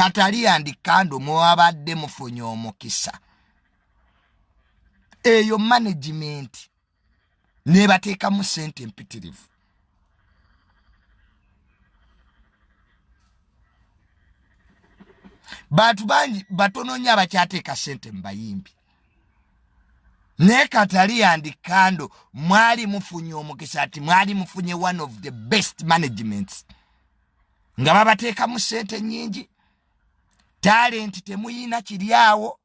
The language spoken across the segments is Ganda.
Kataleya and Kandle mwabadde mufunye omukisa. Eyo management nebateekamu ssente empitirivu. Bantu bangi batono nnyo abakyateeka ssente mu bayimbi. Ne Kataleya and Kandle mwali mufunye omukisa ati mwali mufunye one of the best managements. Nga babateekamu ssente nnyingi. Talent temuyina kiryawo.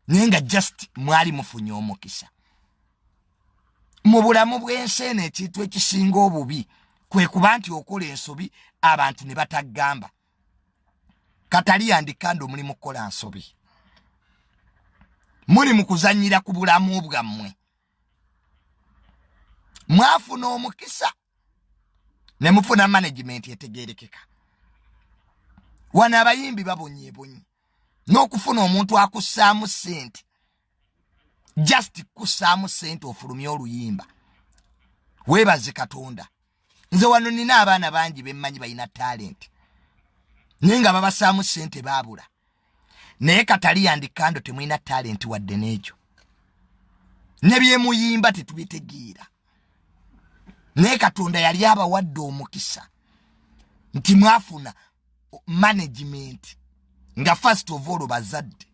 Nenga just mwali mufunye omukisa. Mu bulamu bw'ensi eno ekintu ekisinga obubi kwe kuba nti okola ensobi abantu ne batagamba. Kataleya and Kandle muli mukola nsobi. Muli mukuzanyira ku bulamu bwammwe. Mwafuna omukisa ne mufuna management etegerekeka. Wana abayimbi babonyeebonye. N'okufuna omuntu akussaamu ssente. Just kussaamu ssente ofulumya oluyimba. Weebaze Katonda. Nze wano nina abaana bangi bemmanyi balina talent. Naye nga babasaamu ssente baabula. Naye Kataleya and Kandle temulina talent wadde n'ekyo. Ne byemuyimba tetubitegeera. Naye Katonda yali abawadde omukisa. Nti mwafuna management. Nga first of all bazadde.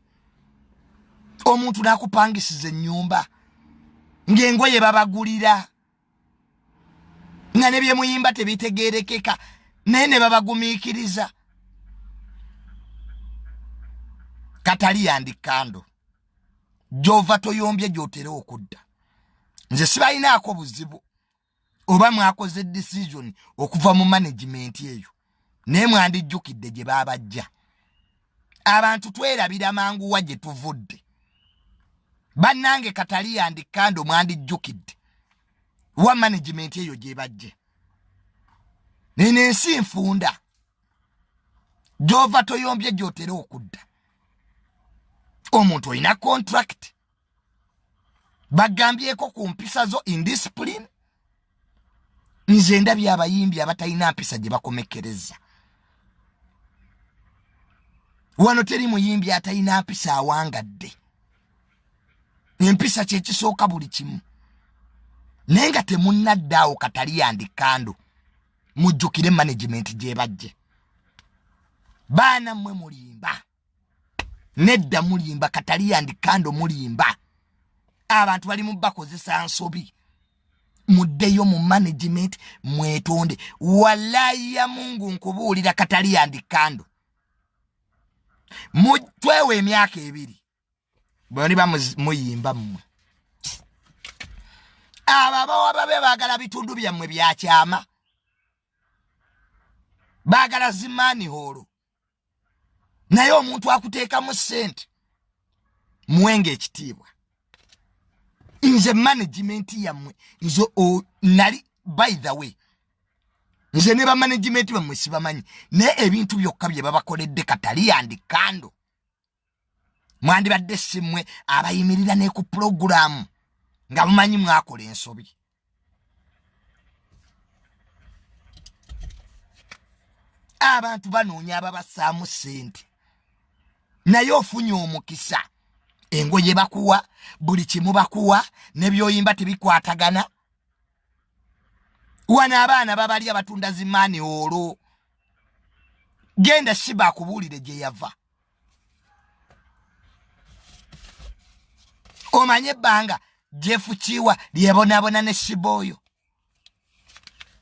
Omuntu nakupangisiza ennyumba. Ng'engoye babagulira. Nga ne byemuyimba tebitegeerekeka. Naye ne babagumiikiriza. Kataleya and Kandle. Gy'ova toyombye gy'otera okudda. Nze sibalinaako buzibu. Oba mwakoze decision okuva mu management eyo. Naye mwandijjukidde gye baabajja. Abantu twerabira mangu wa gye tuvudde. Bannange Kataleya and Kandle mwandijjukidde. Wa management eyo gye bajje. Nene ensi nfunda. Gy'ova toyombye gy'otera okudda. Omuntu olina contract. Bagambyeko ku mpisa zo indiscipline. Nze ndabye abayimbi abatalina mpisa gye bakomekereza. Wano teri muyimbi atalina mpisa awangadde. Empisa kye kisooka buli kimu. Naye nga temunnaddawo Kataleya and Kandle. Mujjukire management gye bajje. Baana mmwe mulimba. Nedda mulimba. Kataleya and Kandle mulimba. Abantu bali mubakozesa nsobi. Muddeyo mu management mwetonde. Wallahi ya Mungu nkubuulira Kataleya and Kandle. Mutwewe emyaka ebiri. Bwoni ba muyimba mmwe. Ababawa babe baagala bitundu byammwe byakyama. Baagala zimaani holo. Naye omuntu akuteekamu ssente. Muwenge ekitiibwa. Nze management yammwe. Nze nali by the way. Nze ne ba management bammwe sibamanyi. Naye ebintu byokka bye babakoledde Kataleya and Kandle. Mwandibadde simmwe abayimirira ne ku program. Nga mumanyi mwakola ensobi. Abantu banoonya ababasaamu ssente. Naye ofunye omukisa. Engoye bakuwa, buli kimu bakuwa, ne byoyimba tebikwatagana. Wana abaana babali abatunda zimaani olwo. Genda Shiba akubuulire gye yava. Omanye ebbanga gyefukiwa lyebonaabona ne Shiba oyo.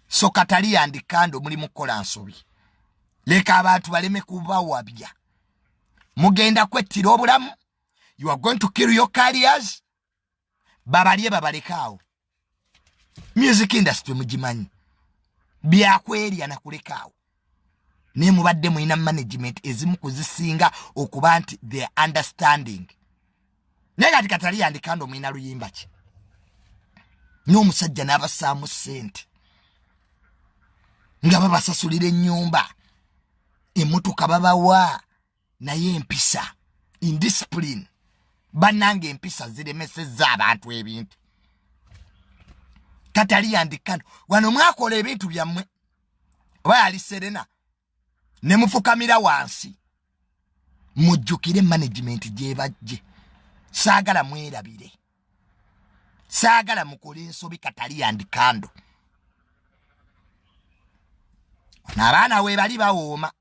So Kataleya and Kandle muli mukola nsobi. Leka abantu baleme kubawabya. Mugenda kwettira obulamu. You are going to kill your careers. Babalye babalekaawo. Music industry mugimanyi. Byakwerya na kulekaawo. Ne mubadde mulina management ezimu kuzisinga okuba nti their understanding. Negati Kataleya and Kandle mulina luyimba ki. N'omusajja n'abasaamu ssente. Nga babasasulira ennyumba. Emmotoka babawa. Naye empisa. Indiscipline. Bannange empisa ziremesezza abantu ebintu. Kataleya and Kandle. Wano mwakola ebintu byammwe. Oba yali Serena. ne mufukamira wansi mujjukire management gye bajje saagala mwerabire saagala mukole ensobi Kataleya and Kandle n'abaana we bali bawooma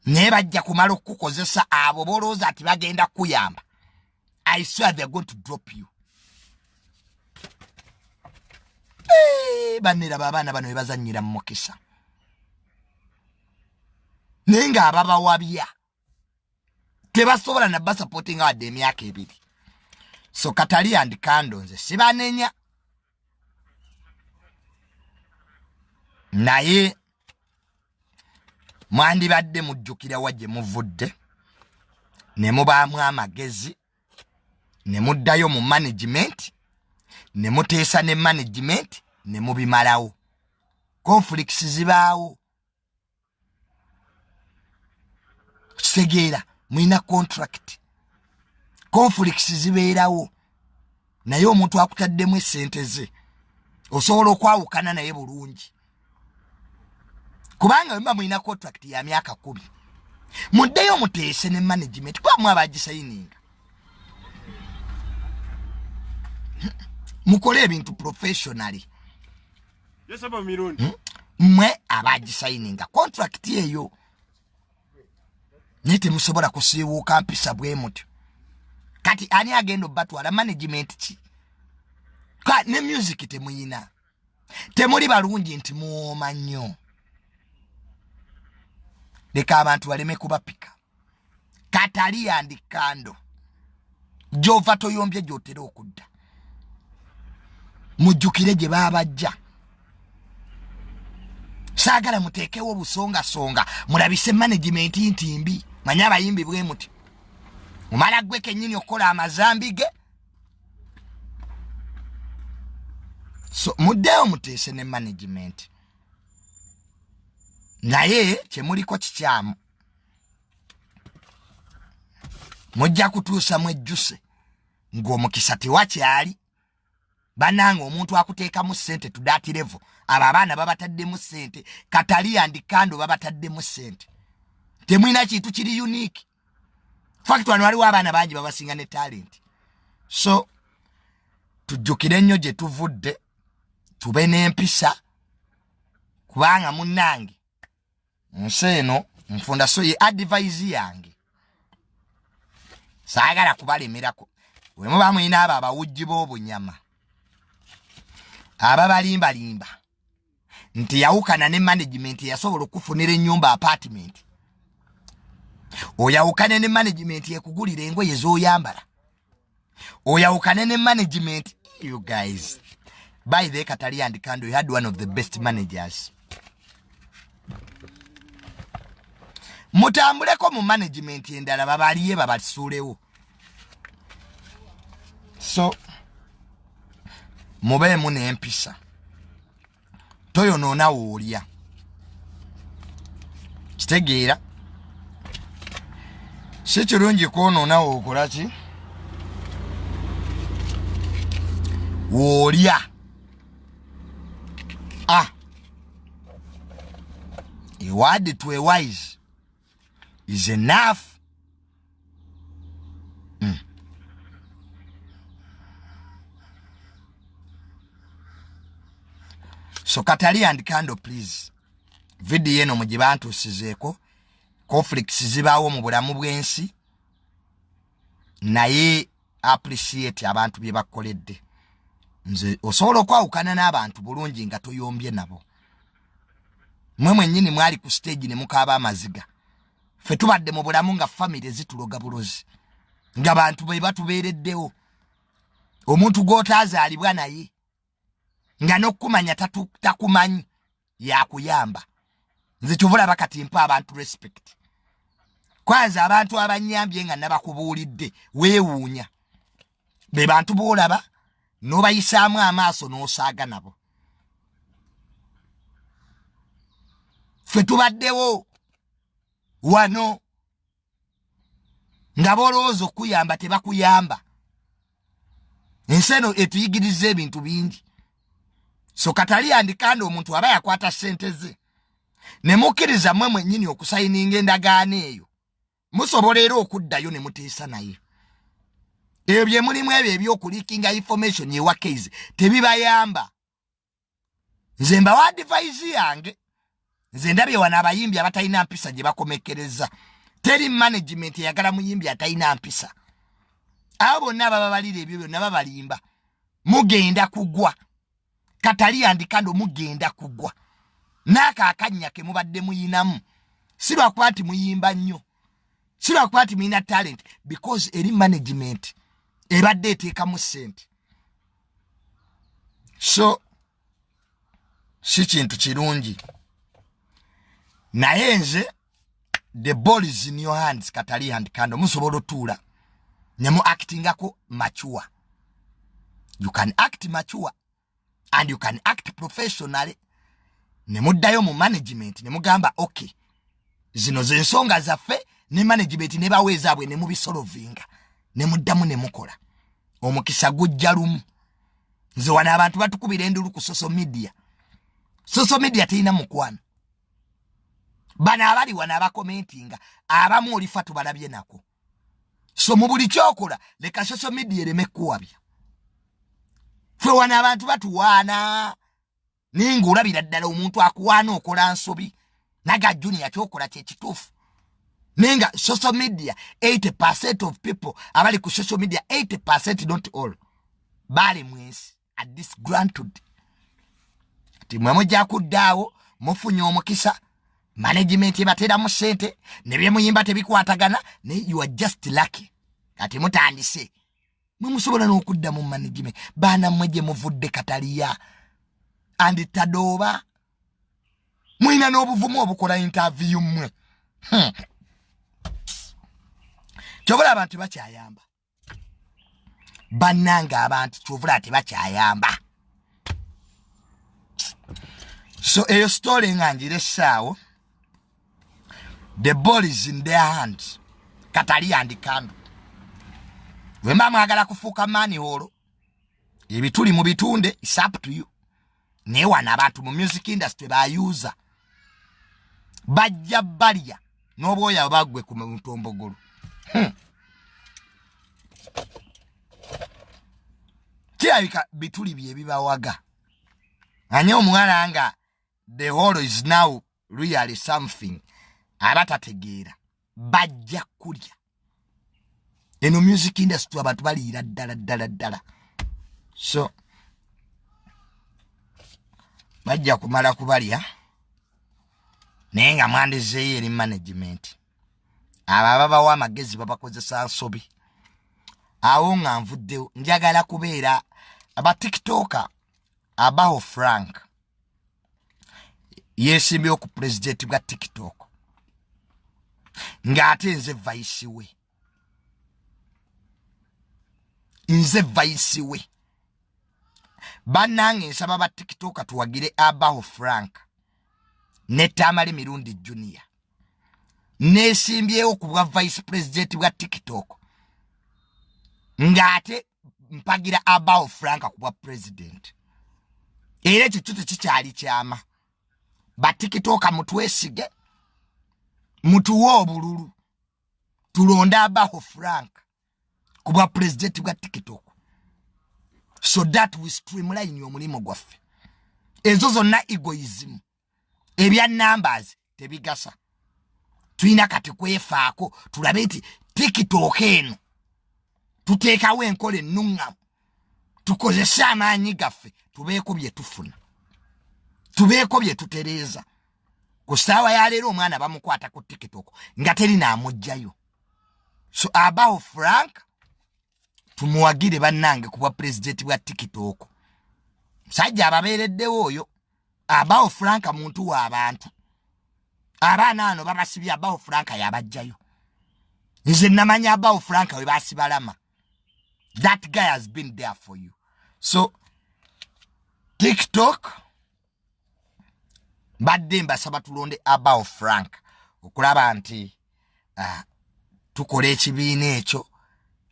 ne bajja kumala okukozesa abo bolooza ati bagenda kuyamba. I swear they're going to drop you. Banira babana bano ebazanyira mu mukisa nenga ababa wabya tebasobola na ba supporting wadde emyaka ebiri. So Kataleya and Kandle nze sibanenya naye mwandibadde mujjukira wajje muvudde ne mubaamu amagezi ne muddayo mu management ne muteesa ne management ne mubimalawo. Conflicts zibaawo kitegeera mwina contract conflicts zibeerawo naye omuntu akutaddemu essente ze osobola okwawukana naye bulungi kubanga mba mwina contract ya myaka 10 muddeyo muteese ne management kwa mwa bagisayininga mukole ebintu professionally. Yes, aba mirundi mwe abagisayininga contract eyo nite musobola kusiiwuuka mpisa bwe mutyo kati ani agenda batwala management ki ka ne music temuyina temuli balungi nti muoma nnyo leka abantu baleme kubapika. Kataleya and Kandle jova toyombye gyotera okudda mujjukire gye babajja saagala muteekewo busonga songa mulabise management ntimbi manya abayimbi bwe muti mumala gwe kennyini okukola amazambi ge. So muddeyo muteese ne management naye kyemuliko kikyamu mujja kutuusa mwejjuse ng'omukisa tewakyali bananga omuntu akuteekamu ssente to that level abo abaana babataddemu ssente Kataleya and Kandle babataddemu ssente temwina kintu kiri unique fact wano waliwo abaana bangi babasinga ne talent. So tujjukire nnyo gye tuvudde tube n'empisa kubanga munnange nsi eno nfunda so ye advise yange saagala kubalemerako we muba mwina abo abawujji b'obunyama ababalimbalimba nti yawukana ne management yasobola okufunira ennyumba apartment oyawukane ne management yekugulira engoye z'oyambala oyawukane ne management. You guys by the Kataleya and Kandle you had one of the best managers. Mutambuleko mu management endala babaliye babasuulewo. So mube mune empisa toyonoona woolya kitegeera si kirungi kwonoona wookola ki woolya a word to a wise is enough. So Kataleya and Kandle please video eno mugibantu sizeeko conflicts zibaawo mu bulamu bw'ensi naye appreciate abantu bye bakoledde nze osobola okwawukana n'abantu bulungi nga toyombye nabo mwe mwennyini mwali ku stage ne mukaaba amaziga ffe tubadde mu bulamu nga family zituloga bulozi nga bantu be batubeereddewo omuntu gw'otaazaalibwa naye nga n'okumanya takumanyi yakuyamba nze kyovulaba kati mpa abantu respect kwanza abantu abanyambye nga nabakubuulidde weewuunya be bantu boolaba n'obayisaamu amaaso n'osaaga nabo ffe tubaddewo wano nga bolowooza okuyamba tebakuyamba ensi eno etuyigiriza ebintu bingi. So Kataleya and Kandle omuntu aba yakwata ssente ze ne mukkiriza mmwe mwennyini okusayininga endagaano eyo musobola era okuddayo ne muteesa naye. Ebyo bye mulimu ebyo ebyokulikinga information ewa case tebibayamba. Nze mbawa advice yange. Nze ndabye wana abayimbi abatalina mpisa gye bakomekereza. Teri management eyagala muyimbi atalina mpisa. Abo bonna baba balira ebyo byonna babalimba. Mugenda kugwa. Kataleya ndi Kandle mugenda kugwa. Naka akanya ke mubadde muyinamu. Si lwakuba nti muyimba nnyo. Si lwakuba nti muyina talent. Because eri management ebadde eteekamu ssente. So si kintu kirungi. Naye nze the ball is in your hands, Kataleya and Kandle. Musobola otuula ne mu actingako mature. You can act mature and you can act professionally. Ne muddayo mu management ne mugamba okay, zino ze nsonga zaffe ne management ne baweezaabwe ne mubisolovinga ne muddamu ne mukola. Omukisa gujja lumu. Nze wana abantu batukubira endulu ku social media. Social media terina mukwano. Bana abali wana abakomentinga abamu olifa tubalabye nako. So mu buli kyokola leka social media ereme kuwabya. Fwe wana abantu batuwaana. Ninga olabira ddala omuntu akuwaana okola nsobi. Naga junior kyokola kye kituufu. Ninga social media 80% of people abali ku social media 80% not all. Bali mwesi are disgruntled. Timwe mujja kuddaawo mufunye omukisa. Management ebatera mu ssente ne bye muyimba tebikwatagana ne you are just lucky. Kati mutandise. Mwe musobola n'okudda mu management. Baana mmwe gye muvudde Kataleya and Tadoba. Mwina n'obuvumu obukola interview mmwe. Kyovula abantu bakyayamba. Bannanga abantu kyovula ati bakyayamba. So eyo story nga njire essaawo. The ball is in their hands. Kataleya and Kandle. Wemba mwagala kufuuka mani holo. Ebituli mu bitunde, it's up to you. Ne wana abantu mu music industry bayuza. Bajja balya. N'obwoya bagwe ku mutombogolo. Kirabika bituli bye bibawaga. Anye omwana nga the whole is now really something. Abatategeera bajja kulya. Eno music industry abantu baliira ddala. So bajja kumala kubalya naye nga mwandizeeyo eri management. Abo babawa amagezi babakozesa nsobi. Awo nga nvuddewo njagala kubeera aba TikToker abaho Frank yesimbyewo ku president bwa TikTok ng'ate nze vice we. Nze vice we. Bannange nsaba ba TikTok tuwagire abaho Frank ne Tamale mirundi junior. Nesimbyewo ku bwa vice president bwa TikTok ng'ate mpagira abaho Frank ku bwa president. Era ekyo tekikyali kyama. Ba TikTok mutwesige. Mutuwe obululu. Tulonda abaho Frank kubwa president bwa TikTok. So that we streamline omulimu gwaffe. Ezo zonna egoism. Ebya numbers tebigasa. Tuina kati kwefaako tulabe nti TikTok eno tuteekawo enkola ennungamu. Tukozesa amaanyi gaffe tubeeko bye tufuna. Tubeeko bye tutereeza. Ku ssaawa ya leero omwana bamukwata ku TikTok nga terina amugjayo. So abaho Frank tumuwagire bannange ku bwa president bwa TikTok. Musajja ababeereddewo oyo. Abaho Frank muntu w'abantu. Abaana ano babasibye abaho Frank yabajjayo. Nze namanya abaho Frank we basibalama. That guy has been there for you. So TikTok badde mbasaba tulonde abaho Frank okulaba nti tukola ekibiina ekyo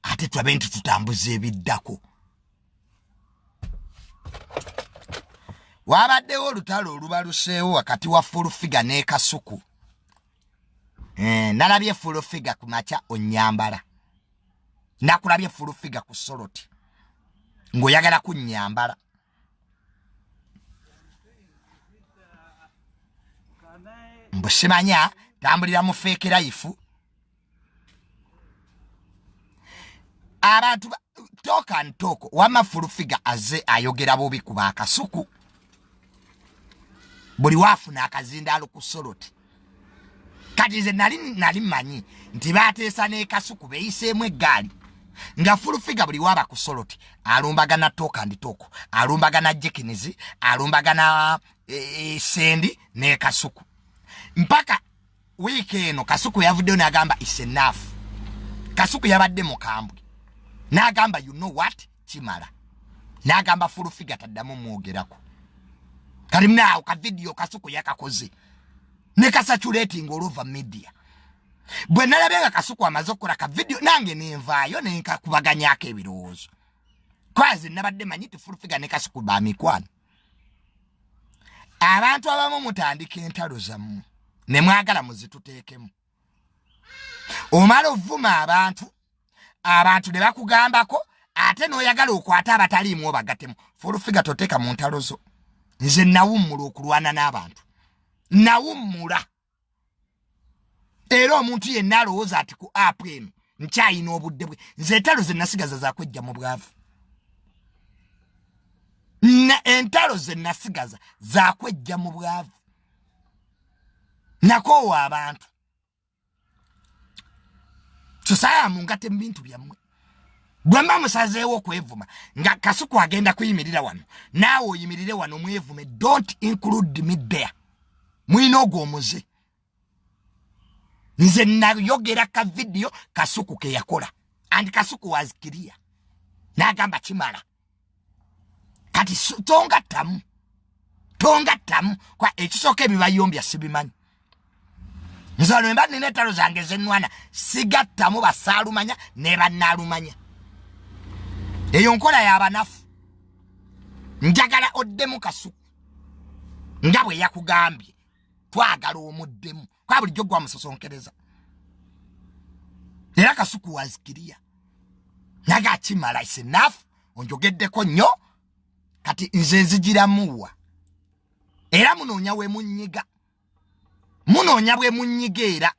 ate tulabe nti tutambuza ebiddako. wabaddewo olutalo olubaluseewo wakati wa full figure ne Kasuku. Nalabye full figure ku macha onyambala. Nakulabye full figure ku Soroti. Ngoyagala kunnyambala. Mbusimanya tambulira mu fake life. Abantu talk and talk. Wama full figure aze ayogera bobi kuba Kasuku. Buli wafuna akazindalo ku Soroti. Kati ze nali manyi nti bateesa ne Kasuku beyiseemu eggaali. Nga full figure buli waba ku Soroti. Alumbagana talk and talk. Alumbagana jekinizi. Alumbagana sendi ne Kasuku. Mpaka wiki eno Kasuku yavuddeyo n'agamba is enough. Kasuku yabadde mukambwe. N'agamba you know what? Kimala. N'agamba full figure taddamu mwogerako. Kalimnaawo ka video Kasuku yakakoze. Ne kasaturating all over media. Bwe nalabenga Kasuku amaze okukola ka video nange nenvaayo ne nkakubaganyako ebirowoozo. Kwazi nabadde manyiti full figure ne Kasuku ba mikwano. Abantu abamu mutandika entalo zammwe ne mwagala muzituteekemu. Omala ovuma abantu ne bakugambako ate n'oyagala okwata abataliimu obagatemu. Full figure toteeka mu ntalo zo. Nze nawummula okulwana n'abantu. Nawummula. Era omuntu yenna alowooza ati ku app eno nkyayina obudde bwe. Nze entalo ze nasigaza za kwejja mu bwavu. Entalo ze nasigaza za kwejja mu bwavu. Nakoowa abantu. Tusaya mungate mbintu byammwe. Bwamba musazeewo okwevuma nga Kasuku agenda kuyimirira wano. Naawe oyimirire wano mwevume. Don't include me there. Mwina ogw'omuze. Nze nayogera ka video Kasuku ke yakola. And Kasuku was clear. N'agamba kimala. Kati tonga tamu. Kwa ekisooka ebibayombya sibimanyi. Nze wano mba nina entalo zange z'ennwana sigattamu basaalumanya ne bannaalumanya. Eyo nkola y'abanafu. Njagala oddemu Kasuku. Nga bwe yakugambye. Twagala omuddemu. Kwa bulijjo gwa musosonkereza. Era Kasuku was clear. Naga kimala is enough. Onjogeddeko nnyo. Kati nze nzigiramuwa. Era munoonya we munyiga. Munoonya bwe munyigeera.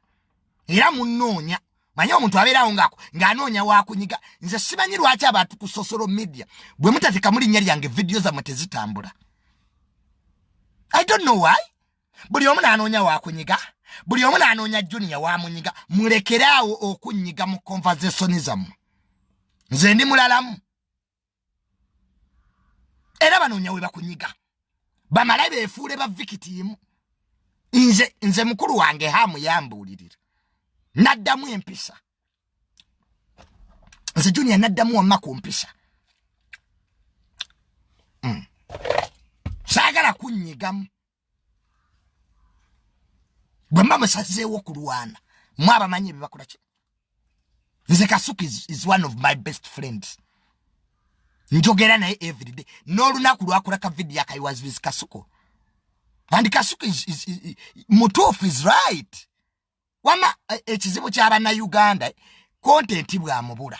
Era munoonya. Manya omuntu abeerawo ng'anoonya wakunyiga. Nze simanyi lwaki abantu ku social media bwe mutateeka mu linnya lyange video zammwe tezitambula. I don't know why. Buli omu n'anoonya wakunyiga. Buli omu n'anoonya Junior wamunyiga. Mulekeraawo okunyiga mu conversation zammwe. Nze ndi mulalamu. Era banoonya we bakunyiga. Bamala beefuule ba victim. Nze mukulu wange hamu yambuulirira. Naddamu empisa. Nze Junior naddamu wamma ku mpisa. Saagala kunnyigamu. Bwe mba musazeewo kulwana. Mwabamanyi ebibakola ki. Nze Kasuku is one of my best friends. Njogera naye every day. N'olunaku lwakola ka video I was with Kasuku. And Kasuku is mutuufu is right. Wama ekizibu ky'abana Uganda content bwamubula.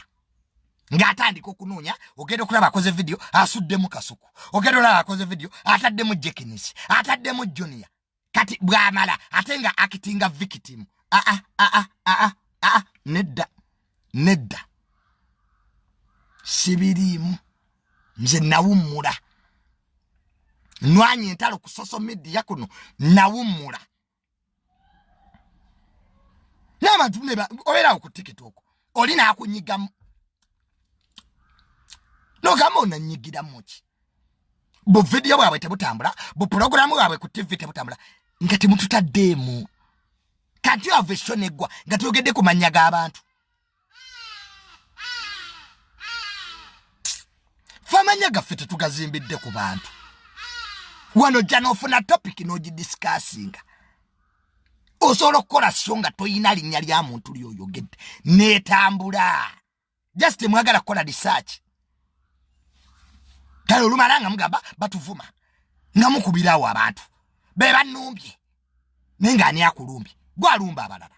Ng'atandika okunoonya ogenda okulaba akoze video asuddemu Kasuku. Ogenda olaba akoze video ataddemu Jekinisi. Ataddemu Junior. Kati bwamala ate nga akitinga victim. Nedda. Sibiriimu. Nze nawummula. Nwanyi entalo ku social media kuno nawummula. N'abantu ne obeerawo ku TikTok oli n'akunyigamu. N'ogamba onanyigiramu ki? Bu video bwabwe tebutambula, bu programu bwabwe ku TV tebutambula. Nga temututaddeemu. Kati aveshone eggwa nga tuyogedde ku mannya g'abantu. Famanya gaffe tetugazimbidde ku bantu. Wano jja n'ofuna topic n'ogidiscussinga. Osobola okukola so nga toyina linnya lya muntu ly'oyogedde. N'etambula. Just mwagala kukola research. Kale olumala nga mugamba batuvuma. nga mukubirawo abantu be banumbye nenga ani akulumbye gwalumba abalala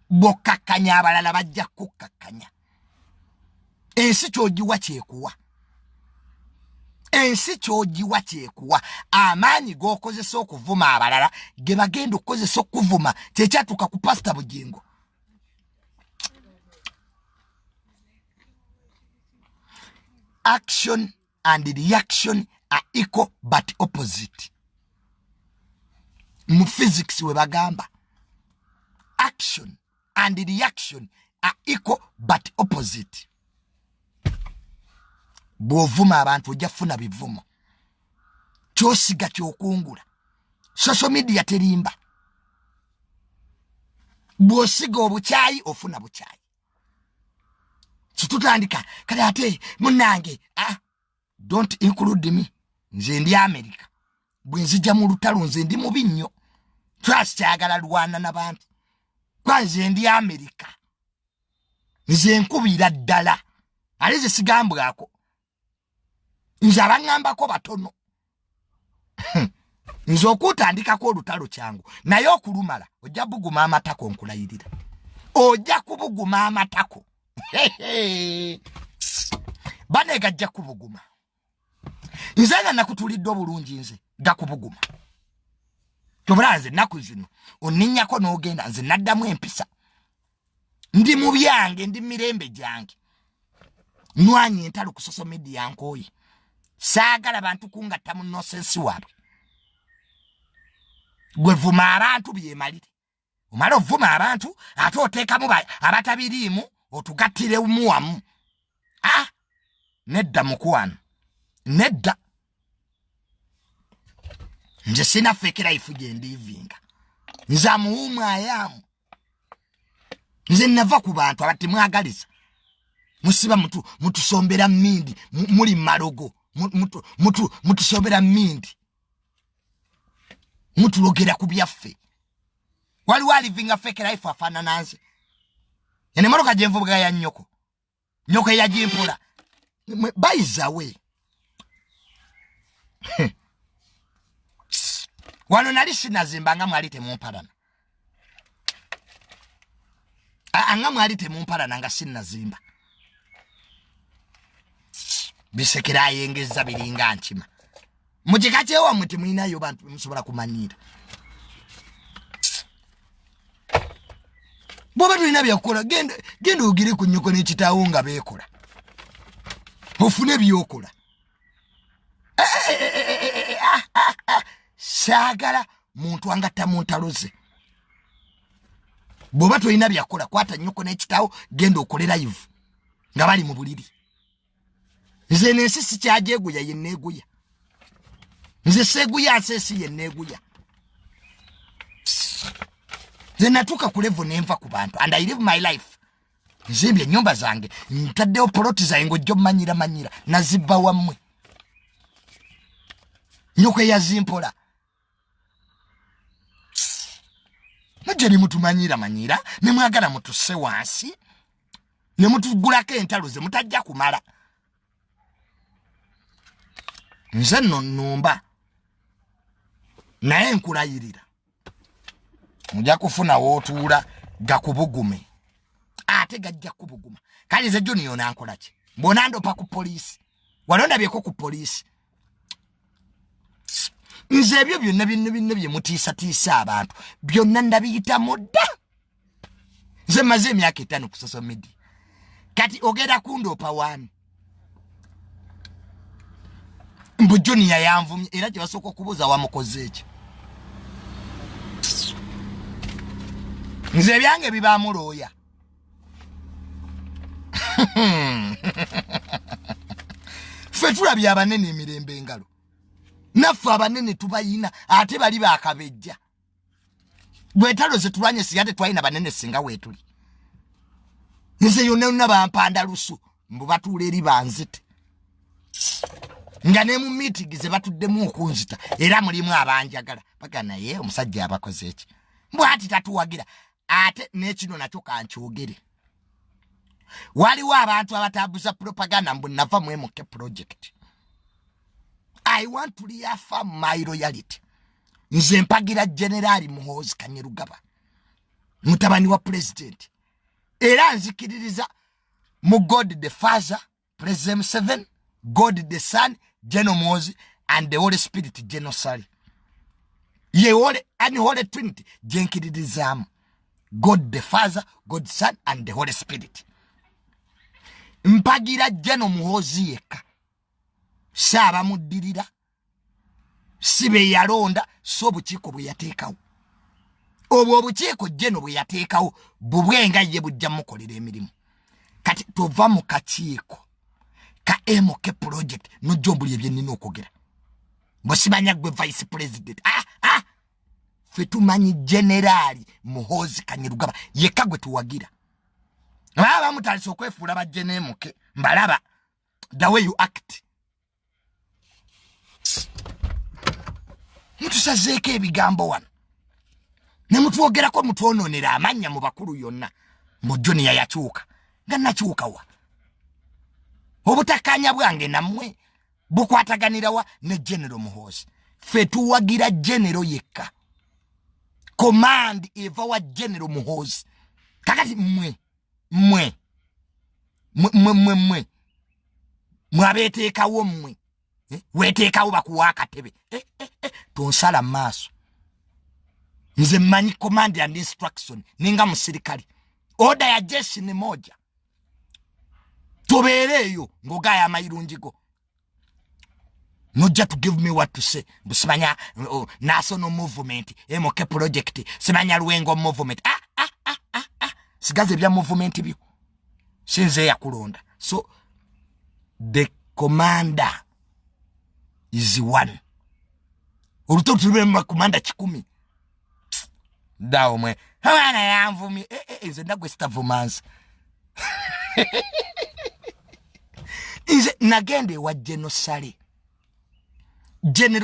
bokkakanya abalala bajja kukkakanya ensi kyogiwa kyekuwa ensi kyogiwa kyekuwa amaanyi g'okozesa okuvuma abalala ge bagenda okukozesa okuvuma kyekyatuuka ku pasita Bugingo. Action and reaction are equal but opposite. Mu physics we bagamba action and reaction are equal but opposite. Bw'ovuma abantu ojja kufuna bivumo. Kyosiga kyokungula. Social media terimba. Bw'osiga obukyayi ofuna bukyayi. Kitutandika kale ate munange don't include me. Nze ndi America. Bwe nzija mu lutalo nze ndi mubi nnyo. Twasikyagala lwana n'abantu. Kwa nze ndi America. Nze nkubira ddala. Alize sigambwako. Nze abangambako batono. Nze okutandikako olutalo kyangu. Naye okulumala ojja buguma amatako nkulayirira. Ojja kubuguma amatako. Bane gajja kubuguma. Nze nga nakutulidde obulungi nze gakubuguma. Tobula nze naku zino oninnyako n'ogenda nze naddamu empisa. Ndi mu byange ndi mirembe gyange. Nwanyi entalo ku social media nkooyi. Saagala bantu kungatta mu nonsense waabwe. Gwe vuma abantu byemalire. Omala ovuma abantu ate oteekamu abatabiriimu otugattire muwamu. Nedda mukwano. Nedda. Nje sina fake life gye ndivinga. Nze amuwumu ayamu. Nze nava ku bantu abati mwagaliza. Musiba mutusombera mindi muli malogo. Mutusombera mindi. Mutulogera ku byaffe. Waliwo livinga fake life afana nanze. Ene moroka jenvu bwa ya nyoko. Nyoko ya jimpola. By the way. Wano nalisi nazimba nga mwalite mumparana. Anga mwalite mumparana nga sinna zimba. Bisekera yengeza biringa nchima. Mujikache wa muti mwinayo bantu musobola kumanyira. Boba tulina byakola genda ogire ku nyoko n'ekitaawo nga beekola. Ofune byokola. Saagala muntu angatta mu ntalo ze. Boba tulina byakola kwata nyoko n'ekitaawo genda okole live nga bali mu buliri. Nze n'ensi sikyajeeguya yenneeguya. Nze seeguya nsesi yenneeguya. Nze natuuka ku level nenva ku bantu and I live my life. Nzimbye ennyumba zange ntaddewo poloti zange ng'ojja manyira nazibba wammwe. Nyoko eyazimpola. Mujja ne mutumanyira ne mwagala mutusse wansi ne mutugulako entalo ze mutajja kumala. Nze numba naye nkulayirira. Mujja kufuna wootuula gakubugume. Ate gajja kubuguma. Kale ze Junior nankola ki? Mbona ndopa ku police. Walonda byeko ku police. Nze ebyo byonna bye mutiisa abantu. Byonna ndabiyita mudda. Nze maze emyaka 5 ku social media. Kati ogenda kundopa wani. Mbu Junior yanvumye era kye basooka okubuuza wamukoze eki. Nze byange bibaamu looya. Ffe tulabye abanene emirembe engalo. Naffe abanene tubayina ate bali baakabejja. Bwetalo ze tulwanye siyate twalina banene singa weetuli. Nze yonna bampanda lusu mbu batuula eri banzite. Nga ne mu meeting ze batuddemu okunzita era mulimu abanjagala. Paka naye omusajja abakoze eki. Mbwati tatuwagira ate n'ekino nakyo kankyogere. Waliwo abantu abatabuza propaganda mbu nava mu MK project. I want to reaffirm my loyalty. Nze mpagira General Muhoozi Kanyerugaba mutabani wa president era nzikiririza mu God the Father President 7, God the Son General Muhoozi and the Holy Spirit General Sali ye Holy and Holy Trinity jenkiririzam God the Father, God the Son and the Holy Spirit. Mpagira General Muhoozi yeka saba mudirira sibe yalonda so bukiiko bwe yateekawo obwo obukiiko General bwe yateekawo bubwenga ye bujja mukolera emirimu kati tova mu kakiiko ka MK project no jombuli ebyenina okogera bosimanya gwe vice president fe tumanyi General Muhoozi Kanyerugaba yeka gwe tuwagira baba mutalisa okwefuula ba MK mbalaba the way you act mutusazeeko ebigambo wano ne mutwogerako mutwononera amanya mu bakulu yonna mu Junior yakyuka nga nakyuka wa obutakanya bwange namwe bukwataganira wa ne General Muhoozi fe tuwagira General yekka command eva wa General Muhoozi kakati mwe mwabeteekawo mmwe weteekawo bakuwa akatebe tonsala maaso nze mmanyi command and instruction ninga musirikali order ya jeshi ni moja tobeereyo ngogaya amayirungigo nojja to give me what to say busimanya national movement MK project simanya Luwengo movement sigaze bya movement byo sinze yakulonda so the commander is one Olutalo tulibema commander 10 dawo mwe hawana yanvumi nze ndagwe stavumansi nze nagende wa General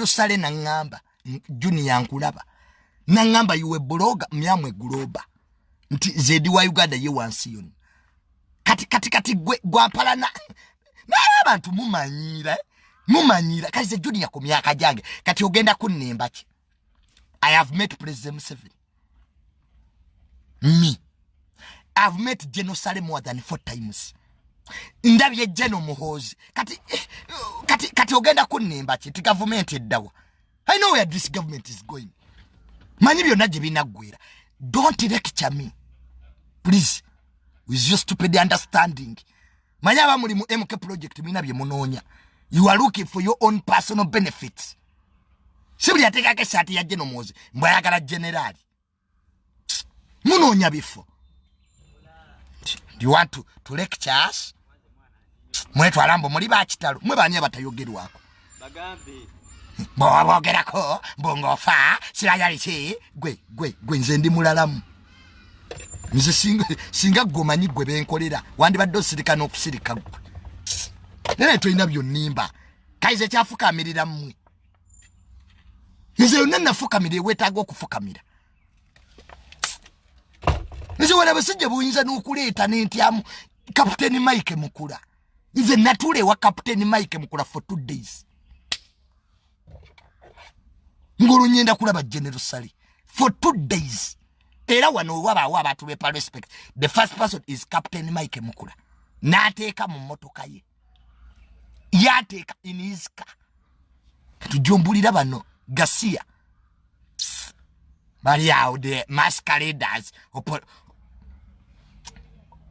Sale na ngamba Junior nkulaba na ngamba yuwe blogger myamwe guloba nti zedi wa Uganda ye wansi yonna kati gwampalana n'abantu mumanyira kaze Junior ku myaka jange kati ogenda kunnemba ki I have met President 7 me I've met General Sale more than 4 times ndabye General Muhoozi kati ogenda kunnemba ki government eddawa I know where this government is going manyi byonna gye binaggwera don't lecture me please with your stupid understanding manyaba muli mu MK project mina bye munoonya you are looking for your own personal benefits sibuli ateka ke shati ya General Muhoozi mbayagala general munoonya bifo do you want to lecture us mwetu alambo muli ba kitalo mwe banye batayogerwako bagambe bogerako bongofa sirayali ki gwe nze ndi mulalamu nze singa gomanyi gwe benkolera wandi baddo sirika n'okusirika gwe nene toyina byonnimba kaize kyafukamirira mmwe nze yonna nafukamira wetaaga okufukamira nze wala basajja buyinza n'okuleeta n'entyamu Captain Mike Mukula nze natule wa Captain Mike Mukula for 2 days ngulu nyenda kulaba General Sali for 2 days era wano waba to be respect the first person is Captain Mike Mukula nateeka mu motoka ye yateeka in his car tujombulira bano Garcia bali out the masqueraders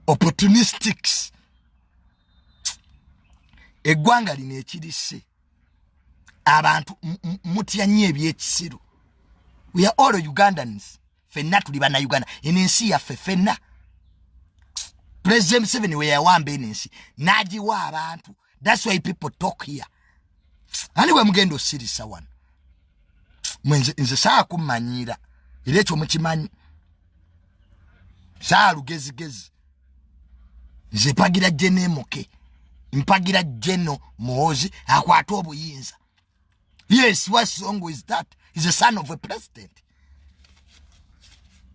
opportunistics eggwanga lino ekirise abantu mutya nnyo ebyekisiru we are all Ugandans fenna tuli bana Uganda enensi yaffe fenna President 7 we yawamba enensi nagiwa abantu that's why people talk here anyway mugendo sirisa one nze saa kumanyira era ekyo mukimanyi saa lugezigezi nze mpagira MK mpagira General Muhoozi akwata obuyinza. Yes, what song is that? He's the son of a president.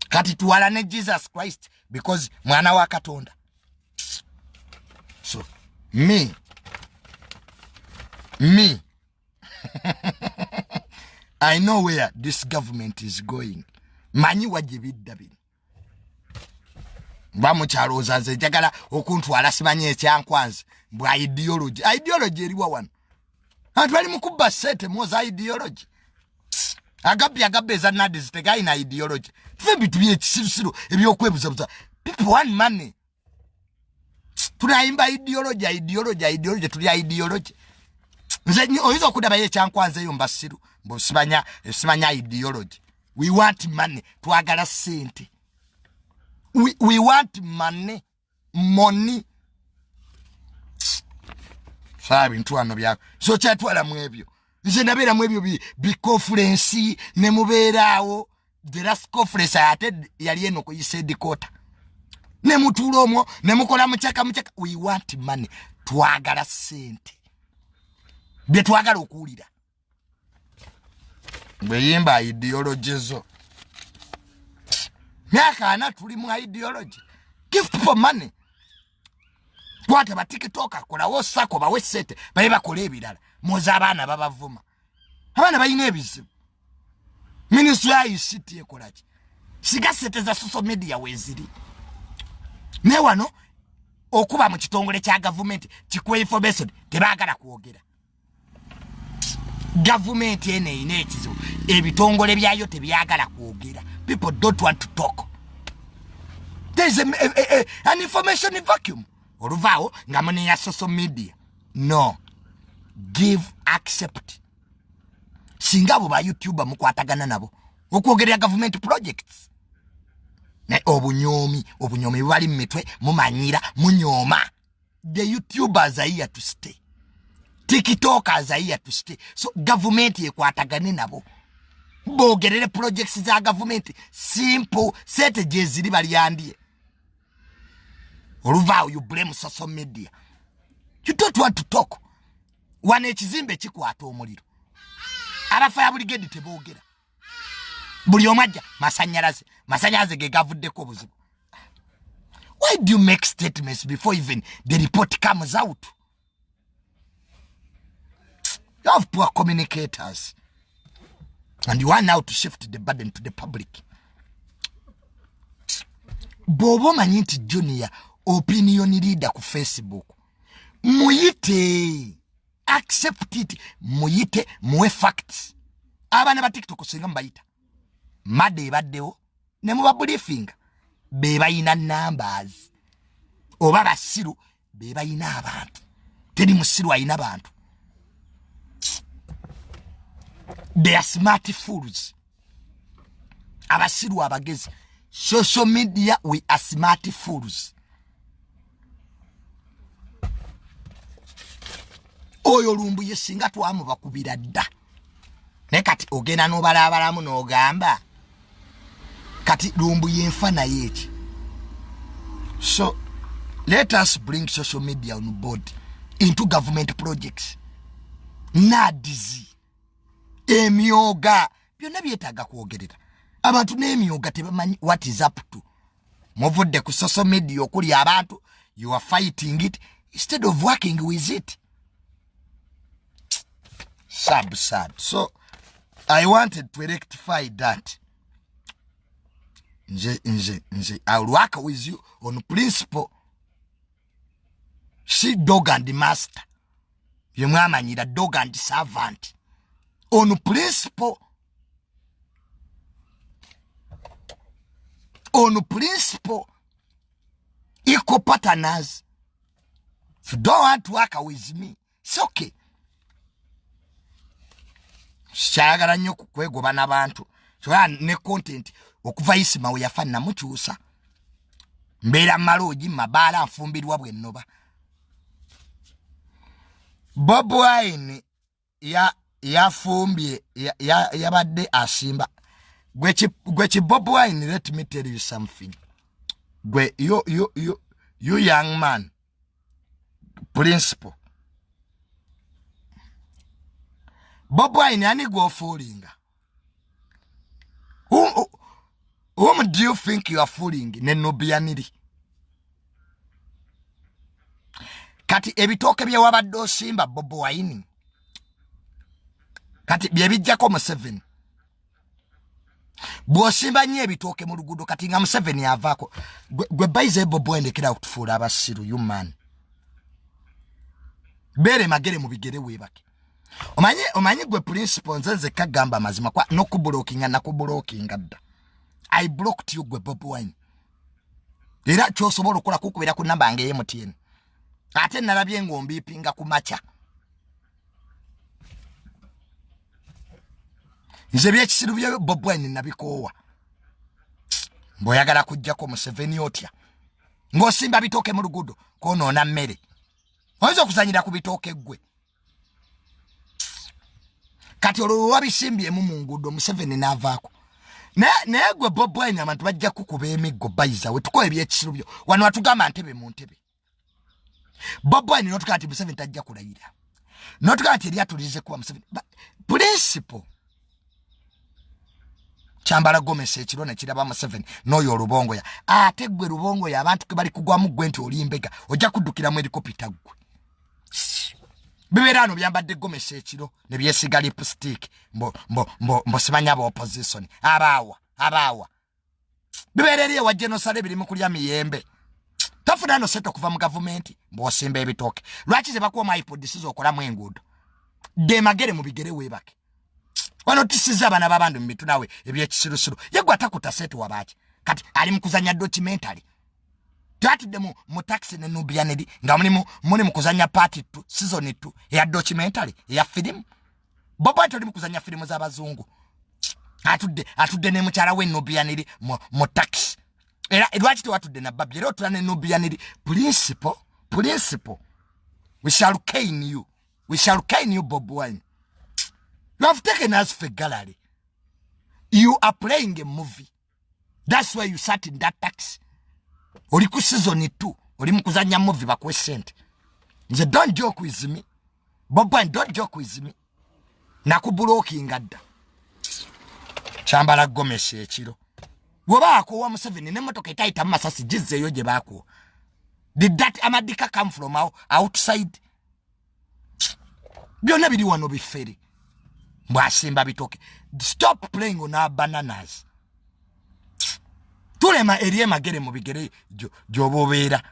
Kati tuwalane Jesus Christ because mwana wa Katonda. So me I know where this government is going. Manyi wajibidda bino. Bamukyaloza nze njagala okuntwala simanye ekyankwanze bwa ideology. Ideology eriwa wano. Abantu bali mu kubba ssente mwoza ideology. Agabbe eza nadizi tegayina ideology. Tufe bintu by'ekisirusiru ebyokwebuzabuza. People want money. Tunayimba ideology tuli ideology. Nze oyinza okudaba ekyankwanze eyo mbasiru mbu simanya ideology. We want money. Twagala ssente. We want money. Money. Sabi ntwano bya. So kyatwala mu ebyo. Nze nabera mu ebyo bi conference ne mubeeraawo. The last conference I attended yali eno ko yisedi kota. Ne mutulo omwo ne mukola muchaka. We want money. Twagala ssente. Bye twagala okuwulira. Bweyimba ideology zo. Myaka ana tuli mu ideology. Give people money. Kwata ba TikTok kola wo sako ba wesete baye bakola ebirala. Moza abaana babavuma. Abaana bayina ebizibu. Ministry ya ICT ekolaje. Sigasete za social media weziri. Ne wano okuba mu kitongole kya government kikwe information tebagala kuogera. Government ine ekizibu ebitongole byayo tebyagala kuogera. People don't want to talk. There's an information vacuum. Oluvao nga mune ya social media. No. Give, accept. Singabo ba YouTuber mukwatagana nabo. Okuogerera government projects. Ne obunyomi bali mitwe mumanyira munyoma. The YouTubers are here to stay. TikTokers are here to stay. So government yekwatagane nabo. Bogerere projects za government simple strategies ziri balyandie. Oluvao you blame social media. You don't want to talk. Wane ekizimbe kikwata omuliro. Abafaya brigade tebogera. Buli omajja masanyalaze ge gavuddeko obuzibu. Why do you make statements before even the report comes out? You have poor communicators. And you are now to shift the burden to the public. Bobo manyinti junior opinion leader ku Facebook. Muyite. Accept it. Muyite muwe facts. Abana ba TikTok singa mbayita. Made baddewo ne muba briefing. Be bayina numbers. Oba basiru be bayina abantu. Teri musiru ayina abantu. They are smart fools. Abasiru abagezi. Social media, we are smart fools. Oyo lumbu yesinga twamu bakubira dda. Ne kati ogenda n'obalabalamu n'ogamba. Kati lumbu yenfa naye eki. So, let us bring social media on board into government projects. Nadizi. Emyoga. Byonna byetaaga kwogerera. Abantu n'emyoga tebamanyi what is up to. Muvudde ku social media okuli abantu. You are fighting it instead of working with it. Sad. So, I wanted to rectify that. I'll work with you on principle. See dog and the master. You mwamanyira dog and the servant. On principle. On principle. Equal partners. If you don't want to work with me, it's okay. Shagara nyo kwegoba n'abantu. So ne content okuva isima we yafanna mukyusa. Mbera maloji mabala nfumbirwa bwennoba. Bob Wine yafumbye yabadde asimba. Gwe Bob Wine, let me tell you something. Gwe you young man. Principle. Bob Wine ani go fooling. Whom do you think you are fooling? Nenobianiri. Kati ebitoke bya wabadde osimba Bob Wine. kati byebijjako Museveni bwosimba nnyo ebitooke mu luguudo kati nga Museveni avaako gwe bayize Bobi Wine lekera okutufuula abasiru human bere magere mu bigere weebake omanyi gwe principle nze kagamba mazima kwa nokublockinga nakublockinga dda I blocked you gwe Bobi Wine era kyosobola okukola kukubira ku namba yange MTN ate nalabye ngombi pinga ku macha nze byekisiru bya Bobi Wine nabikoowa mboyagala kujjako Museveni otya ng'osimba bitooke mu luguudo koonoona mmere oyinza okuzanyira ku bitooke gwe kati olwo wabisimbyemu mu nguudo Museveni n'avaako naye gwe Bobi Wine abantu bajja kukuba emiggo bayiza we tukola ebyekisiru byo wano watugamba ntebe mu ntebe Bobi Wine n'otugamba nti Museveni tajja kulayira n'otugamba nti eryatulize kuba Museveni principle Chambala Gomez ekiro ne kiraba Museveni n'oyo olubongoya ate gwe lubongoya abantu ke bali kugwamu gwe nti oli mbega ojja kuddukira mu helicopter gwe biberano byambadde Gomez ekiro ne byesiga lipstick mbo simanya ba opposition abawa bibereriye wa genocide biri mu kulya miyembe tafuna no seto kuva mu government mbo simba ebitoke lwaki ze bakuwa iPod sizo okola mu engudo de magere mu bigere webake wano tisiza abana babandu mmitu nawe ebyekisirusiru yegwa atakuta seto wabaki kati ali mukuzanya documentary twatudde mu taxi ne Nubianedi nga muli mukuzanya party 2 season 2 ya documentary ya film Bobo atali mukuzanya film z'abazungu atudde ne mukyala we Nubianedi mu taxi era lwaki twatudde na babye lero tulane Nubianedi principle we shall cane you Bobi Wine. You have taken us for gallery. You are playing a movie. That's why you sat in that taxi. Oliku season 2. Oli mukuzanya movie bakwe sent. Nze don't joke with me. Bobi Wine, don't joke with me. Nakublockinga dda. Chambala Gomez ekiro. Woba akowa Museveni ne motoka itaita masasi jizzeyo gye bako. Did that amadika come from outside? Byonna biri wano bifere. Mwasimba bitoke. Stop playing on our bananas. Tulema eriye magere mu bigere jobobeera.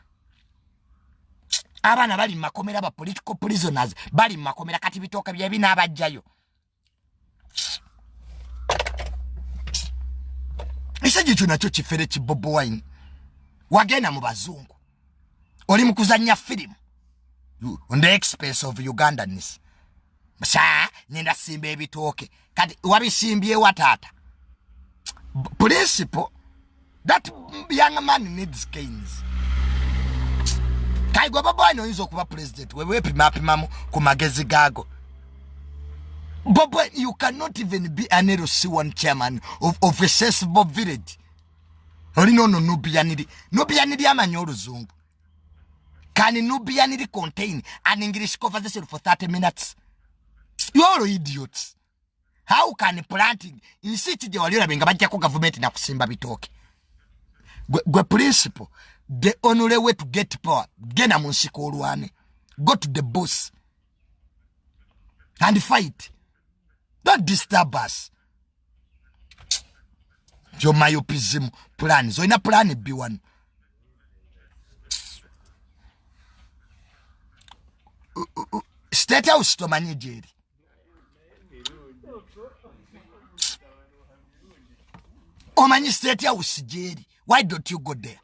Abana bali makomera ba political prisoners bali makomera kati bitoka bye bina abajjayo. Isaje tunacho kifere ki Bobi Wine. Wagena mu bazungu. Oli mukuzanya film. On the expense of Ugandans. Msa nenda simba ebitoke kati wabisimbye watata principle that young man needs canes kai gwa Bobi Wine oyinza kuba president wewe pimamu ku magezi gago Bobi Wine, you cannot even be an LC1 chairman of a sensible village oli no Nubianidi amanyi oluzungu can Nubianidi contain an English conversation for 30 minutes? You're idiots. How can planting in city je walira benga bajjako government na kusimba bitoke? Gwe principle, the only way to get power, gena munsiko olwane. Go to the boss and fight. Don't disturb us. Your myopism plan. So in a plan B1. State house to manage. Omani state house jeri. Why don't you go there?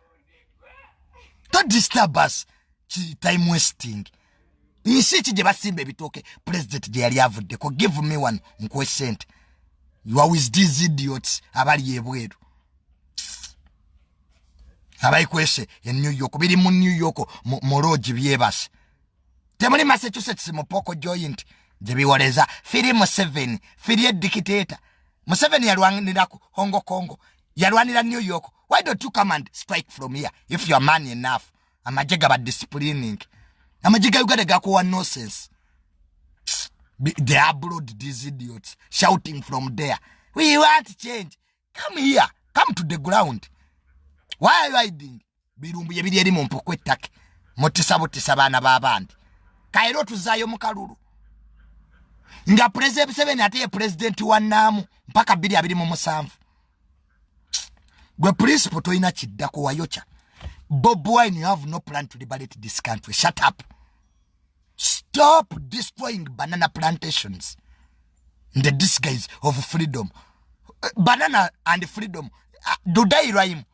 Don't disturb us. Time wasting. Insiti je basimbe bitoke president je yali avudde ko give me one question. You are with these idiots abali ebweru. Abai kwese in New York biri mu New York mu roji byebase. Temuli Massachusetts mu poko joint je biwoleza firi Museveni firi dictator. Museveni yalwanira ku Hongo Kongo yalwanira New York. Why don't you come and strike from here if you are man enough? Amajega ba disciplining. Amajega Uganda gakuwa nonsense. They abroad these idiots shouting from there. We want change. Come here. Come to the ground. Why are you hiding? Birumbu yebiri eri mu mpoko ettake. Motisabotisa bana babandi. Kairo tuzayo mu kalulu. nga president 7 ate president wa namu mpaka 2027 gwe principle toina kiddako wayocha. Bob Wine, you have no plan to liberate this country. Shut up. Stop destroying banana plantations in the disguise of freedom. Banana and freedom. Do they rhyme?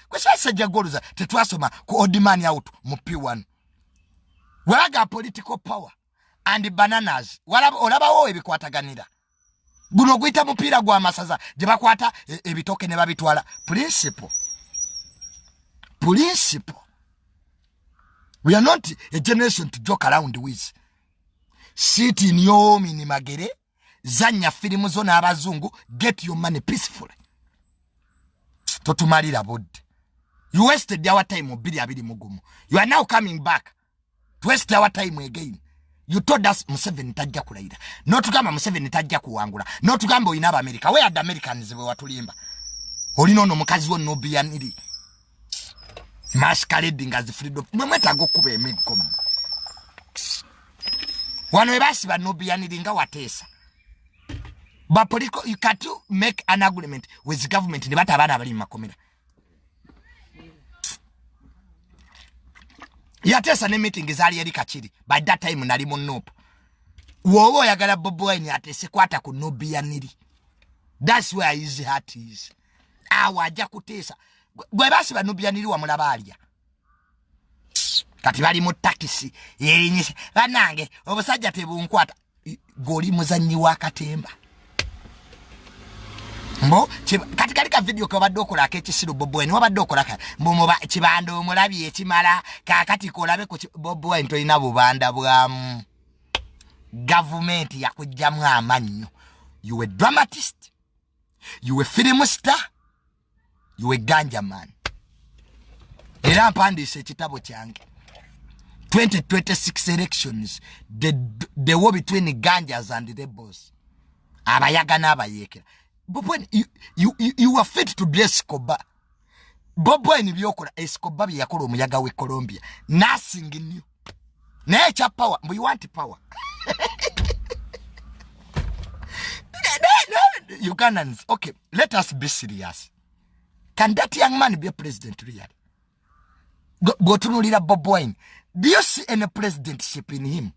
Kwesa sajagoluza tetwasoma ku odimani out mu P1. Waga political power and bananas. Olabawo ebikwataganira. Guno gwita mupira gwa masaza je bakwata ebitoke ne babitwala. Principle. We are not a generation to joke around with. Sit in your mini magere, zanya filimu zona abazungu, get your money peacefully. Totumalira bod. You wasted our time obili abili mugumu. You are now coming back to waste our time again. You told us Museveni tajja kulaira. No tugamba Museveni tajja kuwangula. No tugamba oyinaba America. Where are the Americans we watulimba? Olino no mukazi wo no biyaniri. Masquerading as the freedom. Mwemeta go kube emegom. Wano ebasi ba no biyaniri nga watesa. But political, you can't make an agreement with the government. Ne bata abana bali makomera. Yatesa ne meeting izali eri kachiri. By that time nali munopo. Wowo yagala Bob Wine atese kwata ku no biyaniri. That's where his heart is. Awaja kutesa. Gwe basi ba no biyaniri wa mulabalya. Kati bali mu taxi yerinyise. Banange obusajja tebunkwata. Goli muzanyi wa katemba. Mbo katika video kwa badokola akekisiru Bob Wine wabadokola ka mbo kibando omulabi ekimala kakati kolabe ku Bob Wine to ina bubanda bwa government yakujjamu amanyo. You were dramatist, you were film star, you were ganja man. Era mpandise ekitabo kyange 2026 elections, the war between the ganjas and the rebels. Abayaga n'abayekera. Bob Wine, you are fit to be Escobar. Bob Wine byokola Escobar yakola omuyaga we Colombia. Nothing new. Nature power. We want power. Ugandans, okay, let us be serious. Can that young man be a president really? Go to leader Bob Wine. Do you see any presidentship in him?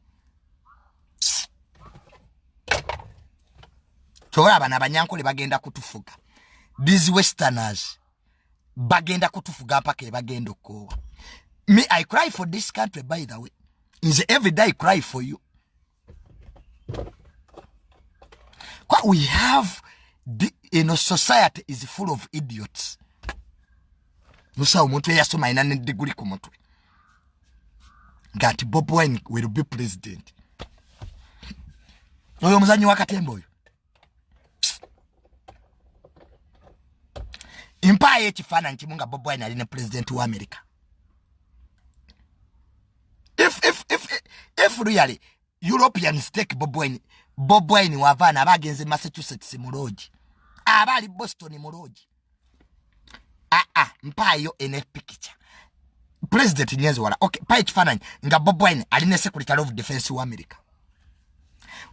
Chora bana banyankole bagenda kutufuga. These westerners bagenda kutufuga pake bagenda ko. Me, I cry for this country, by the way. Is every day I cry for you. What we have, society is full of idiots. Musa umuntu yasoma inane degree ku mutwe. Ngati Bob Wine will be president. Oyo muzanyi wakatembo oyo. Empire chifana nchimunga Bob Wine aline president wa America. If really Europeans take Bob Wine wavana abagenze Massachusetts muloji. Abali Boston muloji. Mpayo NF picture. President nyenzo wala. Okay, pa chifana nga Bob Wine aline Secretary of Defense wa America.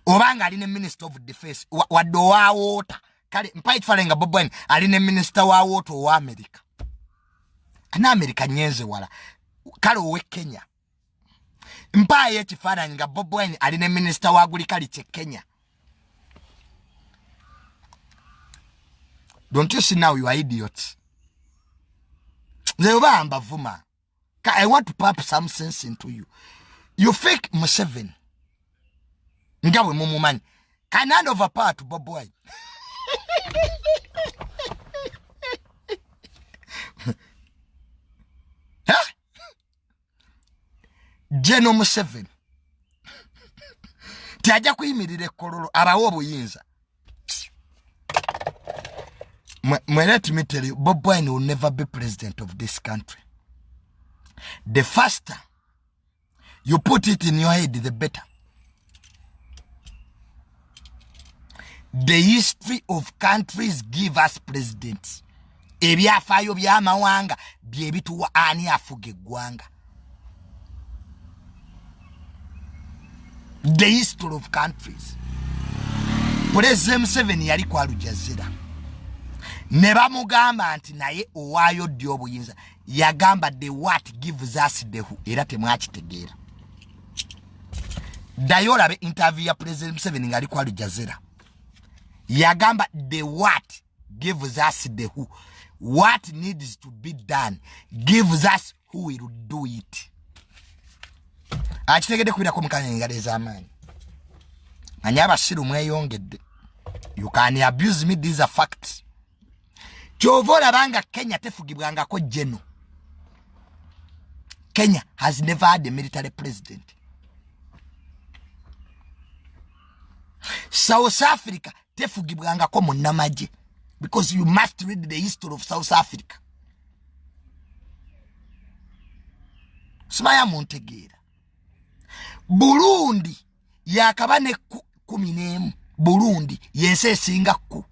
Obanga aline Minister of Defense wa doa wota. Kale mpa chifana nga Bob Wine aline Minister wa woto wa America. Ana America nyenzo wala. Kale owe Kenya. Mpa chifana nga Bob Wine aline Minister wa agriculture Kenya. Don't you see now you are idiots? I want to pump some sense into you. You fake Museveni. Ngawe mumumani. Can hand over power to Bob Wine. Huh? Jeno Museveni. Tiaja kuyimirire kololo abawo obuyinza. Let me tell you, Bob Wine will never be president of this country. The faster you put it in your head, the better. The history of countries give us presidents. Ebyafayo byamawanga byebituwa ani afuge gwanga. The history of countries. President 7 yali kwa Alujazira ne bamugamba nti naye owayo ddi obuyinza yagamba the what gives us the who era temwakitegeera dayola be interview ya President 7 ngali kwa Alujazira yagamba the what gives us the who what needs to be done gives us who will do it achitegede kubira ko mukanya ngaleza amani anyaba siru mweyongedde you can abuse me, these are facts. Chovola banga Kenya tefugibwanga ko jeno. Kenya has never had a military president. South Africa tefugibwanga ko munamaje because you must read the history of South Africa. Smaya Montegera. Burundi yakabane 10 Burundi yense singa ku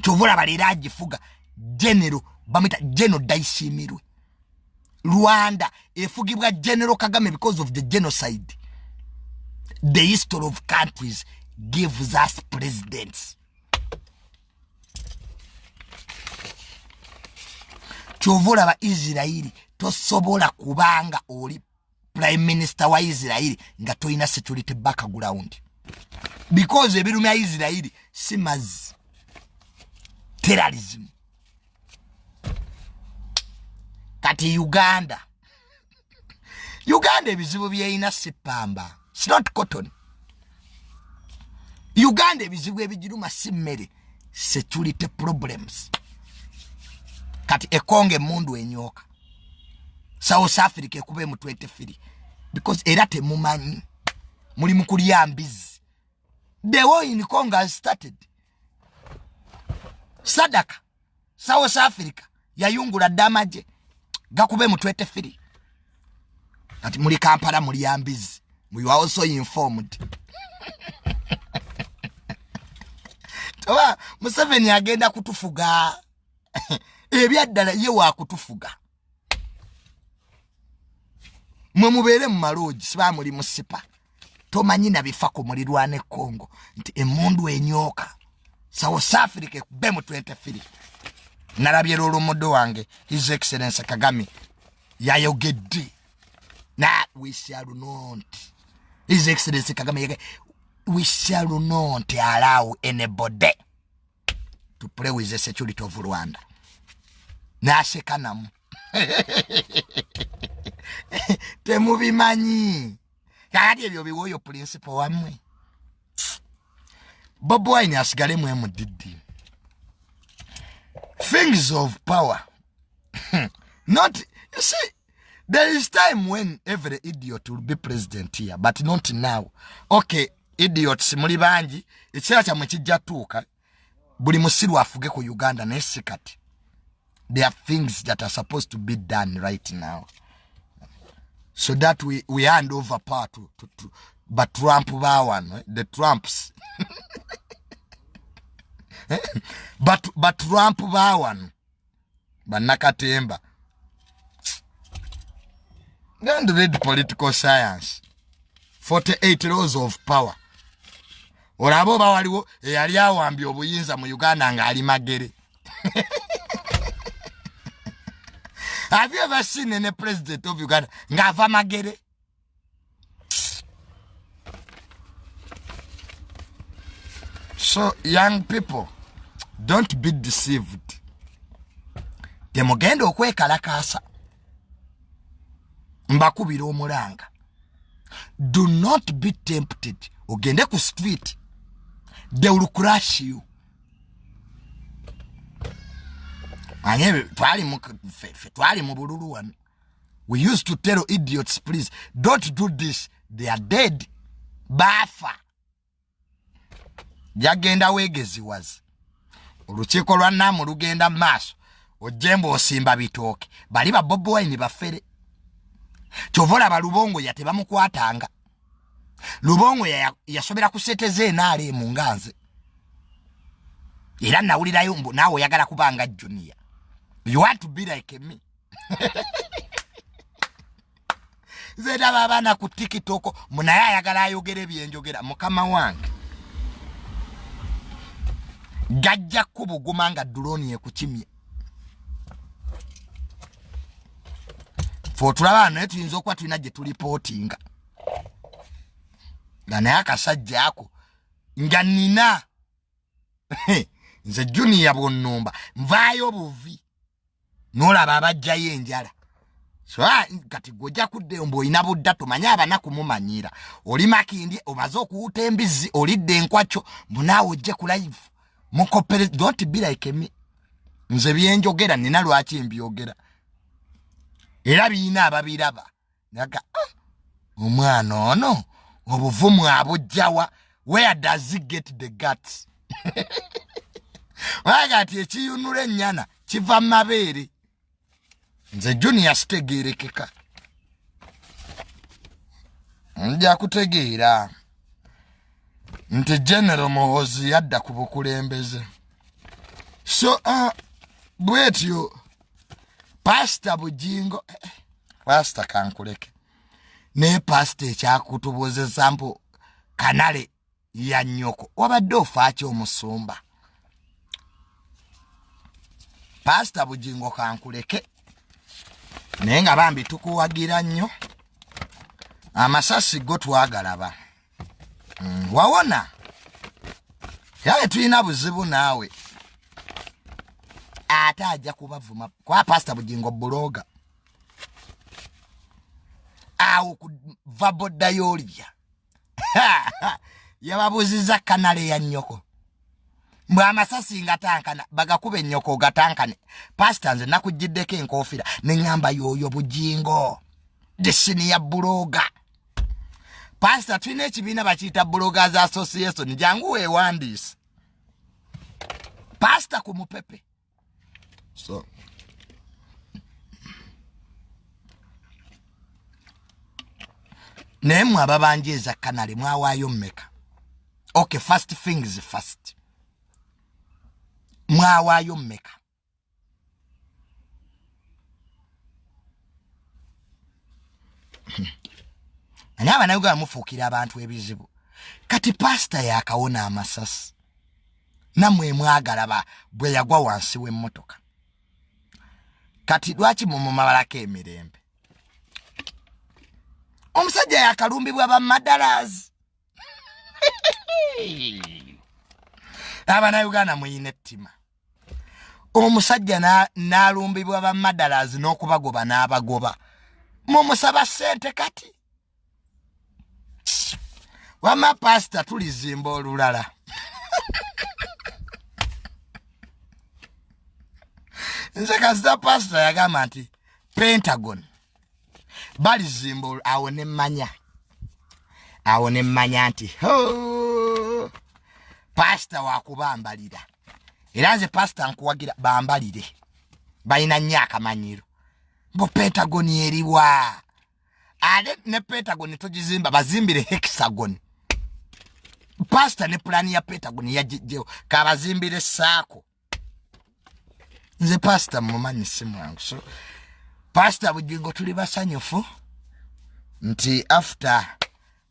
chovula balira gifuga general bamita general Daishimirwe. Rwanda efugibwa General Kagame because of the genocide. The history of countries gives us presidents. Chovula ba Israeli tosobola kubanga oli prime minister wa Israeli nga toina security background. Because ebirumi ya Israeli simazi terrorism. Kati Uganda ebizibu byeyina sipamba. It's not cotton. Uganda ebizibu ebijiruma simmere security problems. Kati ekonge mundu enyoka. South Africa ekube mu 23 because era temumanyi muli mukulyambizi. The war in Congo has started. Sadaka South Africa yayungula damage gakube mu 23 ati muli Kampala muli yambizi. We were also informed. Toba Museveni agenda kutufuga ebyaddala ye wa kutufuga mwe mubere mu maloji siba muli musipa tomanyi na bifako mulirwane Congo nti emundu enyoka South Africa be mu 23 narabye lolomodo wange His Excellency Kagame yayogedde na we shall not His Excellency Kagame we shall not allow anybody to play with the security of Rwanda. Nashekanamu temubimanyi kati ebyo biwoyo principle wamwe Bobo Wine asigale mwemu didi things of power. Not, you see, there is time when every idiot will be president here, but not now. Okay, idiots muli banji ekyera kya mukijja tuuka buli musiru afuge ku Uganda nesikati. There are things that are supposed to be done right now, so that we hand over power to but Trump bawan, the Trumps. but Trump bawan banakatemba. Don't read political science. 48 laws of power. Orabo bawaliwo eyali awambye obuyinza mu Uganda nga ali magere. Have you ever seen any president of Uganda nga ava magere? So young people, don't be deceived. Temugenda okwekalakasa. Mbakubira omulanga. Do not be tempted. Ogende ku street. They will crush you. Anye twali mu bululu wano. We used to tell idiots, please, don't do this. They are dead. Bafa. Jagenda wegezi was. Olukiiko lwa Namu lugenda maaso. Ojembo osimba bitooke. Bali ba Bobi Wine bafere. Chovola ba Lubongo yate bamukwatanga. Lubongo yasobera kuseteze enaale mu nganze. Era nawulira yumbu nawe yagala kubanga junior. You want to be like me. Zeda babana ku TikTok munaya yagala ayogere byenjogera mukama wange. gajja kubuguma nga drone yekukimye fo tulaba naye tuyinza okuba tulina gye tulipotinga nga naye akasajja ako nga nina nze junior bwonnumba nvaayo buvi n'olaba abajjayo enjala so kati gojja kudde mbu olina budda tumanye abanaku mumanyira oli makindi omaze okuwuta embizi olidde enkwacho munaawe ojje ku live mukopere don't be like me nze byenjogera nina lwaki mbyogera era biina ababiraba naga omwana ono obuvumu abujjawa where does he get the guts wagati ekiyunula ennyana kiva mabeere nze junior sitegeerekeka nja kutegeera nti General Muhoozi yadda ku bukulembeze so bwetyo Pastor Bujingo Pastor kankuleke ne Pastor ekyakutubozesa mpo kanale ya nnyoko wabadde ofaaki omusumba Pastor Bujingo kankuleke naye nga bambi tukuwagira nnyo amasasi go twagalaba wawona yawe tulina buzibu naawe ate ajja kubavuma kwa Pastor Bujingo buloga awo kuva bodda yolya yababuziza kanale ya nnyoko mbwa amasasi nga tankana bagakube nnyoko gatankane Pastor nze nakujiddeko enkoofira neŋŋamba yoyo Bujingo desini ya buloga Pastor tulina ekibiina bakiyita Bloggers Association jangu weewandiise Pastor ku mupepe so naye mwe ababanjeeza kanale mwawaayo mmeka okay first things first mwawaayo mmeka ani abanauganda mufuukira abantu ebizibu kati Pastor yakawona amasasi namwe mwagalaba bwe yagwa wansi w'emmotoka kati lwaki mumumalako emirembe omusajja yakalumbibwa bamadalazi abanauganda muyina ettima omusajja nalumbibwa bamadalazi n'okubagoba n'abagoba mumusaba ssente kati wama Pastor tulizimba olulala nze kasita Pastor yagamba nti Pentagon balizimba awo ne mmanya nti Pastor wakubambalira era nze Pastor nkuwagira bambalire balina nnyo akamanyiro mbo Pentagon eriwa ate ne Pentagon tugizimba bazimbire hexagon Pastor ne plani ya Pentagon yajijeo kabazimbire saako nze Pastor mumanyi simwangu so Pastor Bujingo tuli basanyufu nti after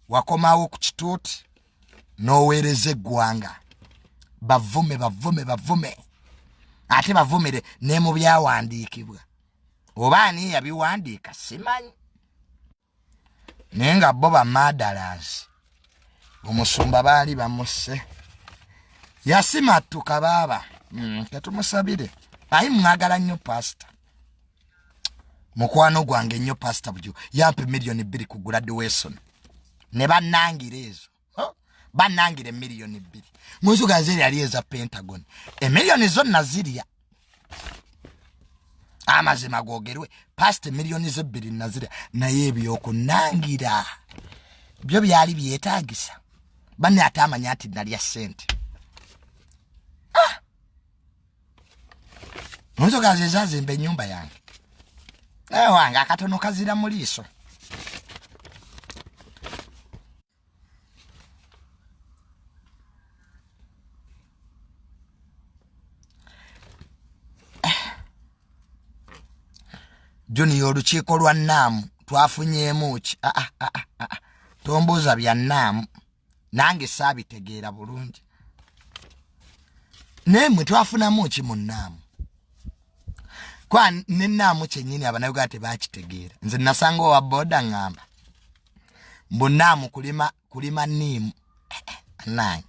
wakomawo ku kituuti n'oweereza eggwanga bavume ate bavumire ne mu byawandiikibwa oba ani yabiwandiika simanyi naye nga bo bamadalazi omusumba baali bamusse yasimatuka baaba ketumusabire ayi mwagala nnyo Pastor mukwano gwange nnyo Pastor Buju yampe $2,000,000 ku graduation ne bannangira ezo bannangira $2,000,000 mwezo gazeri yali eza Pentagon $1,000,000 zonna zirya amazima gogerwe Pastor $2,000,000 nazirya naye ebyokunangira byo byali byetaagisa banne atamanya ati nalya ssente mwezo gazeri zazimba ennyumba yange wange akatono kazira mu liiso Juni olukiiko lwa Nnaamu twafunyeemu ki tombuuza bya Nnaamu nange saabitegeera bulungi Nemwe twafunamu ki mu nnaamu. Kwa n'ennaamu kyennyini Abannayuganda tebakitegeera. Nze nasanga owa boda ngamba mbu nnaamu kulima nniimu. Nange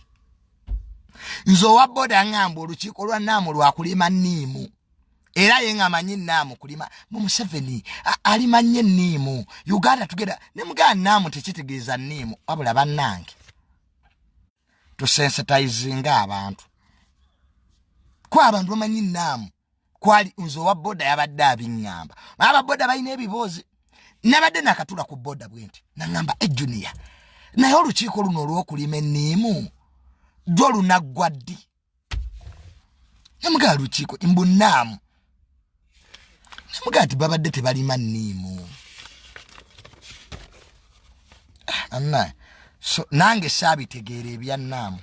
nze owa boda ngamba olukiiko lwa nnaamu lwakulima nniimu. Era ye ng'amanyi nnaamu kulima mu Museveni alimanye nniimu. Uganda tugenda ne muganda nnaamu tekitegeeza nniimu wabula bannange tusensitizinga abantu. Kwa abantu bamanyi nnaamu kwali nze owa boda yabadde abiŋŋamba. Aba boda balina ebiboozi. Nabadde nakatula ku boda bwenti nangamba Junior naye olukiiko luno olw'okulima enniimu dwo lunaggwa ddi? Namugaa lukiiko mbu nnaamu. Namugaa ti babadde tebalima nniimu. Anna so nange saabitegeera ebya nnaamu.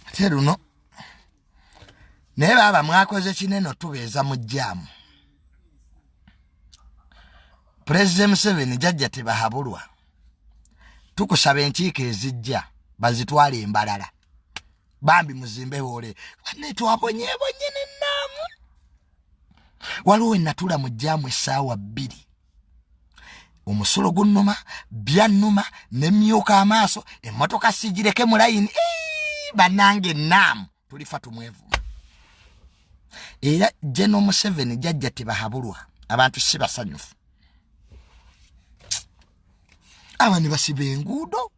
Ate luno naye baba mwakoze kinene tubeeza mu jjaamu. President Museveni jajja tebahabulwa. Tukusaba enkiiko ezijja bazitwale embalala. Bambi muzimbe wole. Banne twabonyeebonye n'ennaamu. Waliwo natula mu jjaamu essaawa 2. Omusulo gunnuma, byannuma, n'emmyuka amaaso, emmotoka sigireke mu layini. Bannange ennaamu tulifa tumwevuma. Era General Museveni jajja tebahabulwa. Abantu si basanyufu. Abani basiba enguudo.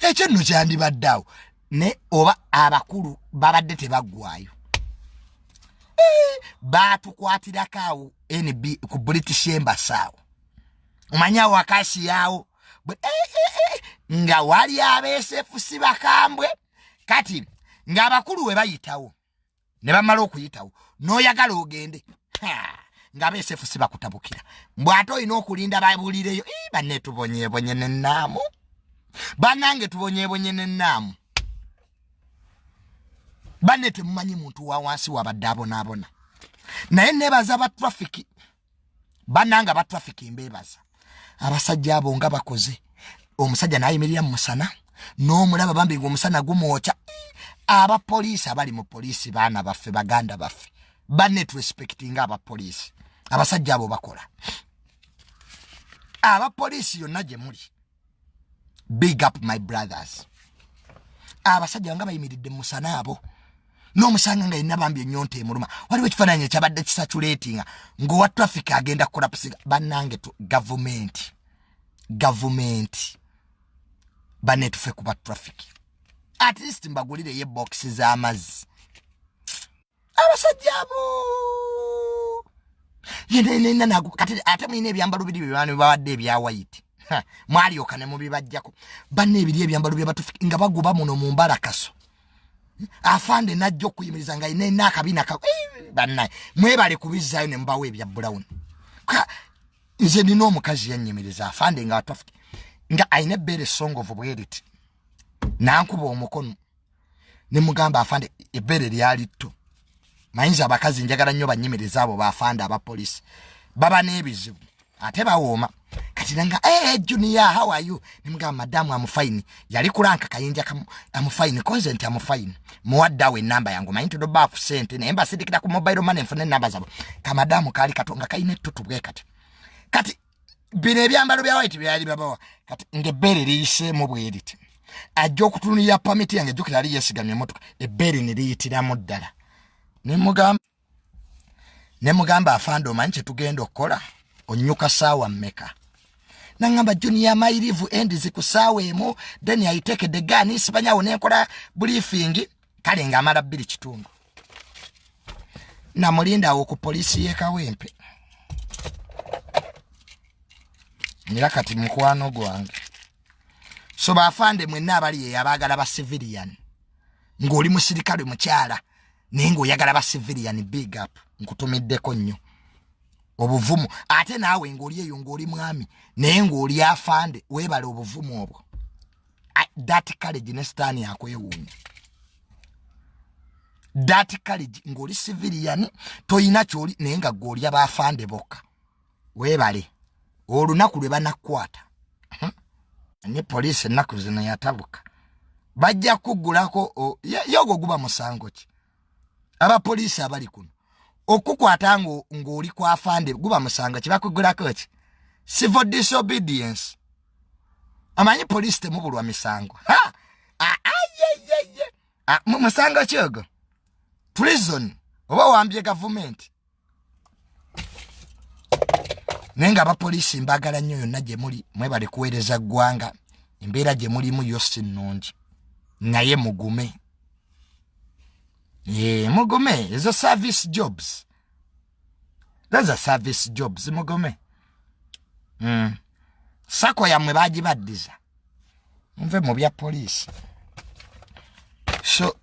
Ekyo nno kyandibaddeawo ne oba abakulu babadde tebaggwaayo. Batukwatirako awo NB ku British Embassy awo. Omanyawo akasi yawo. Nga wali abeesefusi bakambwe. Kati ng'abakulu we bayitawo ne bamala okuyitawo n'oyagala ogende. Nga abeesefusi bakutabukira. Mbw'ate olina okulinda babulireyo. Banne tubonyeebonye n'ennaamu. Bannange tubonyeebonye n'ennaamu. Banne temumanyi muntu wa wansi wabadde abonaabona. Naye nebaza aba traffic. Bannange aba traffic mbeebaza. Abasajja abo nga bakoze. Omusajja n'ayimirira mu musana n'omulaba bambi ng'omusana gumwokya. Aba poliisi abali mu poliisi baana baffe baganda baffe. Banne respecting aba poliisi. Abasajja abo bakola. Aba poliisi yonna gye muli. Big up my brothers. Abasajja nga bayimiridde mu musana abo. N'omusanga nga yenna bambi ennyonta emuluma. Waliwo ekifaananyi ekyabadde kisatulatinga ng'owa traffic agenda kulapisiga. Bannange tu government. Banne tufe kuba traffic. At least mbagulire ye boxes z'amazzi. Abasajja abo yenna nagu kati ate mwine ebyambalo biri bibano bawadde ebya white. Mwali okane mubibajjako. Banne ebiri ebyambalo bya batufiki nga baguba muno mu mbalakaso. Afande najjo kuyimiriza nga ine akabina ka bannaye mwebale kubizzayo ne mbawo ebya brown. Nze nina omukazi yannyimiriza afande nga atufiki nga aine bere song of bweriti. Nankuba omukono ne mugamba afande ebere lyali tto. Mayinza abakazi njagala nnyo bannyimiriza abo bafanda aba police. Baba n'ebizibu. Ate bawooma. Kati nanga Junior how are you? Nimugamba madamu amufine. Yali kulanka kayinja amufine consent amufine. Muwaddawe namba yangu mayinto do bafu sente ne embassy dikita ku mobile money mfune namba zabo. Kamadamu kali katonga kayine tutubwe kati. Kati bine ebyambalo bya white byali babawa. Kati ngebere liyise mu bweriti. Ajja okutunulira permit yange jukira ali yesigamye motoka. Ebere ne liyitiramu ddala. Ne mugamba afando manche tugenda okukola onyuka sawa mmeka. Nangamba Junior my leave end zikusawe emo then I take the gun isibanyawo nekola briefing kale nga amala 2 kitundu. Na mulinda wo ku police ye Kawempe. Nira kati mukwano gwange. So bafande mwenna abali ye abagala ba civilian. Ngoli musirikale mukyala. Ningo yagala ba civilian big up nkutumiddeko nnyo obuvumu ate naawe ngoli eyo ngoli mwami naye ngoli afande webale obuvumu obwo that college ne stani yakwewunya that college ngoli civilian toyina kyoli naye nga goli abafande bokka webale olunaku lwe banakwata ne police naku zino yatabuka bajja kugulako yogo guba musango ki aba police abali kuno okukwata ng'oli kwa afande guba musango ki bakugulako ki civil disobedience amanyi police temubulwa misango ha musango kyogo prison oba wambye government nenga aba police mbagala nnyo yonna gye muli mwebale kuweereza ggwanga embeera gye mulimu yo si nnungi naye mugume mugume ezo service jobs those are service jobs mugume sako yammwe bagibaddiza nve mu bya police so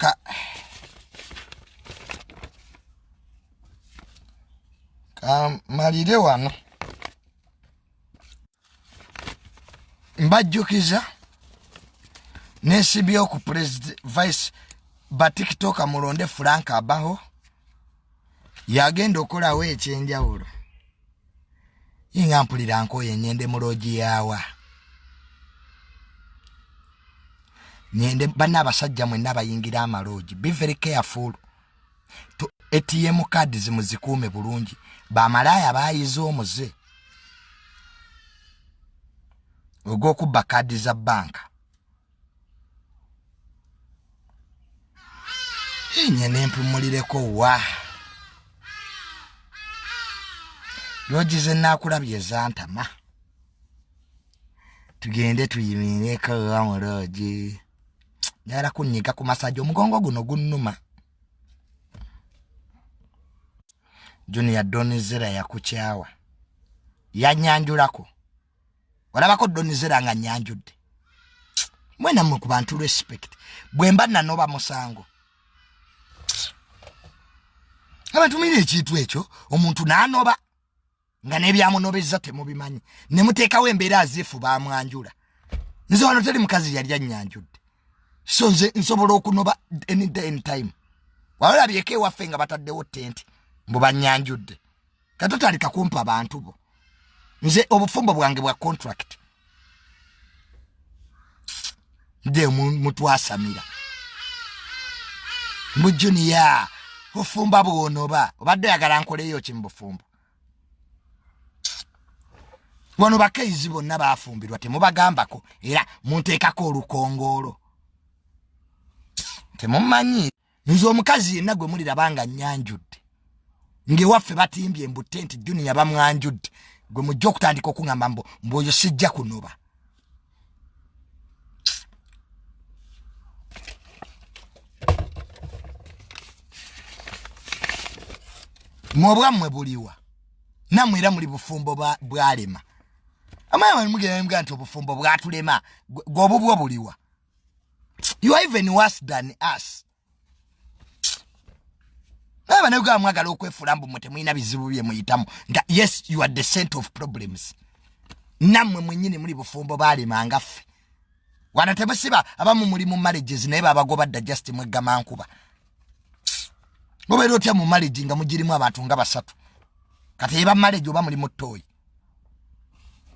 malire wano mbajjukiza nesibye ku president vice batiktoka mulonde Frank abaho yagenda okolawo ekyenjawulo yinga mpulira nkoye nyende muloji yawa nyende bana abasajja mwe nabayingira amaloji be very careful to ATM cards muzikuume bulungi bamalaya bayiza omuze ogw'okubba kadi za banka nye nempumulireko wa loji ze nakulabye zantama tugende tuyimireko wamuloji njagala kunyiga ku masajja omugongo guno gunnuma Junior Donizera yakukyawa yanyanjulako walabako Donizera nga nyanjudde mwena mwe ku bantu respect bwemba nanoba musango abantu mire ekintu ekyo omuntu nanoba nga nebyamunobeza temubimanyi nemuteekawo embeera azifu bamwanjula nze wano teri mukazi yali yanyanjudde so nze nsobola okunoba anytime walabyeko ewaffe nga bataddewo tenti mbu banyanjudde katotandika kumpa abantu bo nze obufumbo bwange bwa contract nde mutwasamira mu Junior ofumba bwonoba obadde yagala nkoleyo kimbufumbo wano bakaizi bonna bafumbirwa temubagambako era munteekako olukongolo temumanyi nze omukazi yenna gwe mulirabanga nyanjudde ngewaffe batimbye embutte nti Junior bamwanjudde gwe mujja okutandika okuŋŋamba mboyo sijja kunoba mwobwammwe buliwa namwe era muli bufumbo bwalema amaya mugenda nti obufumbo bwatulema gw'obubwo buliwa you are even worse than us aba naga mwagala okwefula mbu mute mwina bizibu bye muyitamu nga yes you are the center of problems namwe mwenyine muri bufumbo balema ngaffe wanatebasiba abamu muri mu marriages naye babagobadda just mwegama nkuba Gobero tya mu marriage nga mugirimu abantu nga basatu. Kati eba marriage oba muri mutoyi.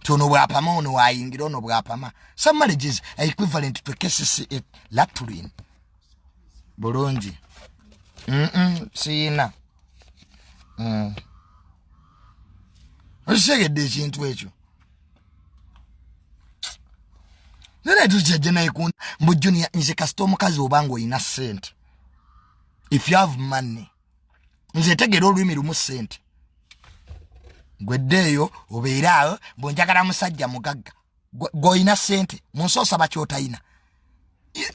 Tono bwapama ono wayingira ono bwapama. Some marriages are equivalent to cases latulin. Bulungi. Sina. Osegedde ekintu ekyo. Nene tujja naye ku mu Junior nze kasito omukazi obango ina sente. If you have money, nze tegera olwimi lumu sente. Gweddeyo obeeraawo bonjagala musajja mugagga. Goina sente munsosa bakyota ina.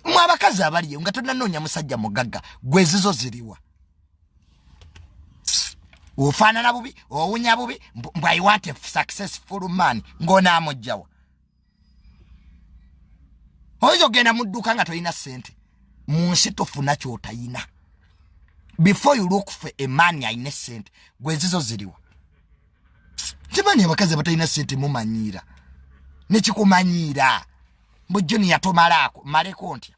Mu abakazi abaliyo nga tonnanoonya musajja mugagga gwezizo ziriwa. Ofaanana bubi, owunya bubi, mbu I want a successful man ng'onaamugjawa. Oyinza ogenda mu dduuka nga tolina sente. Mu nsi tofuna ky'otayina. Before you look for a man ayina sente, gwezizo ziriwa. Kimani abakazi abatalina sente mumanyiira. Nekikumanyiira. Mu Junior tomalaako, maleko ntya.